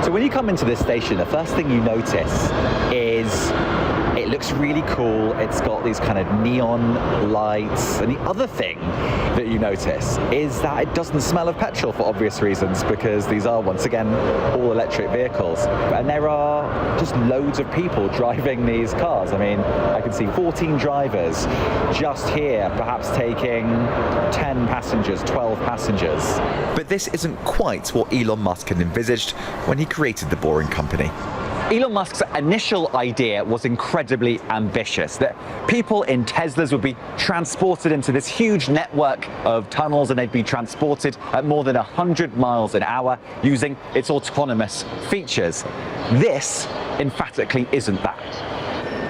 So when you come into this station, the first thing you notice is it looks really cool. It's got these kind of neon lights. And the other thing that you notice is that it doesn't smell of petrol for obvious reasons, because these are, once again, all electric vehicles. And there are just loads of people driving these cars. I mean, I can see 14 drivers just here, perhaps taking 10 passengers, 12 passengers. But this isn't quite what Elon Musk had envisaged when he created the Boring Company. Elon Musk's initial idea was incredibly ambitious, that people in Teslas would be transported into this huge network of tunnels, and they'd be transported at more than 100 miles an hour using its autonomous features. This emphatically isn't that.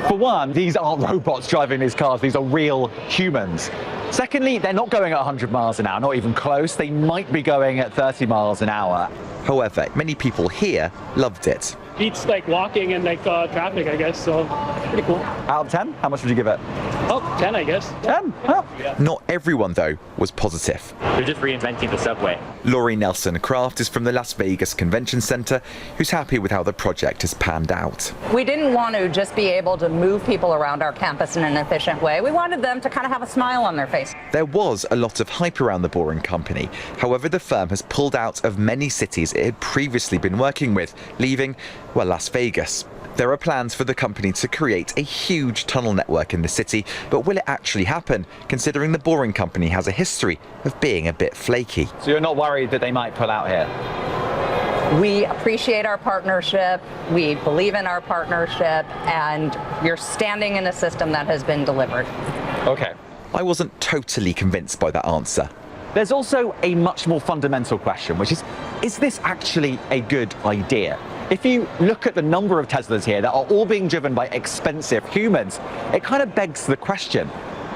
For one, these aren't robots driving these cars, these are real humans. Secondly, they're not going at 100 miles an hour, not even close. They might be going at 30 miles an hour. However, many people here loved it. Beats like walking and like traffic, I guess, so pretty cool. Out of 10, how much would you give it? Oh, 10, I guess. 10? Oh. Not everyone, though, was positive. They're just reinventing the subway. Laurie Nelson-Kraft is from the Las Vegas Convention Centre, who's happy with how the project has panned out. We didn't want to just be able to move people around our campus in an efficient way. We wanted them to kind of have a smile on their face. There was a lot of hype around the Boring Company. However, the firm has pulled out of many cities it had previously been working with, leaving, well, Las Vegas. There are plans for the company to create a huge tunnel network in the city, but will it actually happen, considering the Boring Company has a history of being a bit flaky? So you're not worried that they might pull out here? We appreciate our partnership, we believe in our partnership, and you're standing in a system that has been delivered. Okay. I wasn't totally convinced by that answer. There's also a much more fundamental question, which is this actually a good idea? If you look at the number of Teslas here that are all being driven by expensive humans, it kind of begs the question,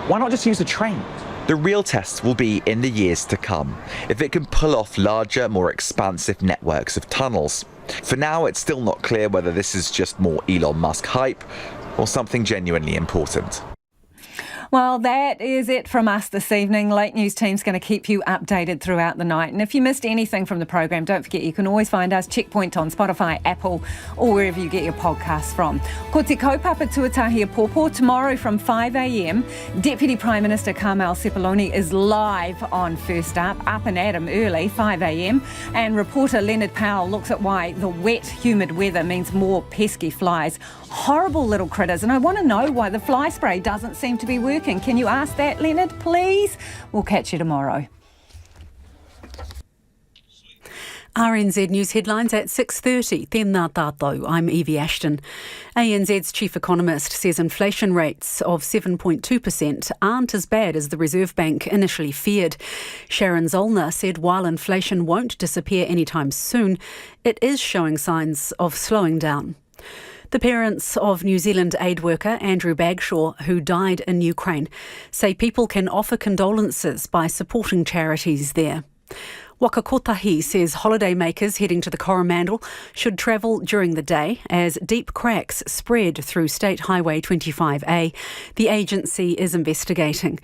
why not just use a train? The real test will be in the years to come, if it can pull off larger, more expansive networks of tunnels. For now, it's still not clear whether this is just more Elon Musk hype or something genuinely important. Well, that is it from us this evening. Late News team's going to keep you updated throughout the night. And if you missed anything from the program, don't forget you can always find us Checkpoint on Spotify, Apple, or wherever you get your podcasts from. Ko te kaupapa tuatahi Pōpō. Tomorrow from 5 a.m, Deputy Prime Minister Carmel Sepuloni is live on First Up and at him early, 5 a.m. And reporter Leonard Powell looks at why the wet, humid weather means more pesky flies. Horrible little critters. And I want to know why the fly spray doesn't seem to be working. Can you ask that, Leonard, please? We'll catch you tomorrow. RNZ News headlines at 6:30. Tēnā tātou. I'm Evie Ashton. ANZ's chief economist says inflation rates of 7.2% aren't as bad as the Reserve Bank initially feared. Sharon Zollner said while inflation won't disappear anytime soon, it is showing signs of slowing down. The parents of New Zealand aid worker Andrew Bagshaw, who died in Ukraine, say people can offer condolences by supporting charities there. Waka Kotahi says holidaymakers heading to the Coromandel should travel during the day as deep cracks spread through State Highway 25A. The agency is investigating.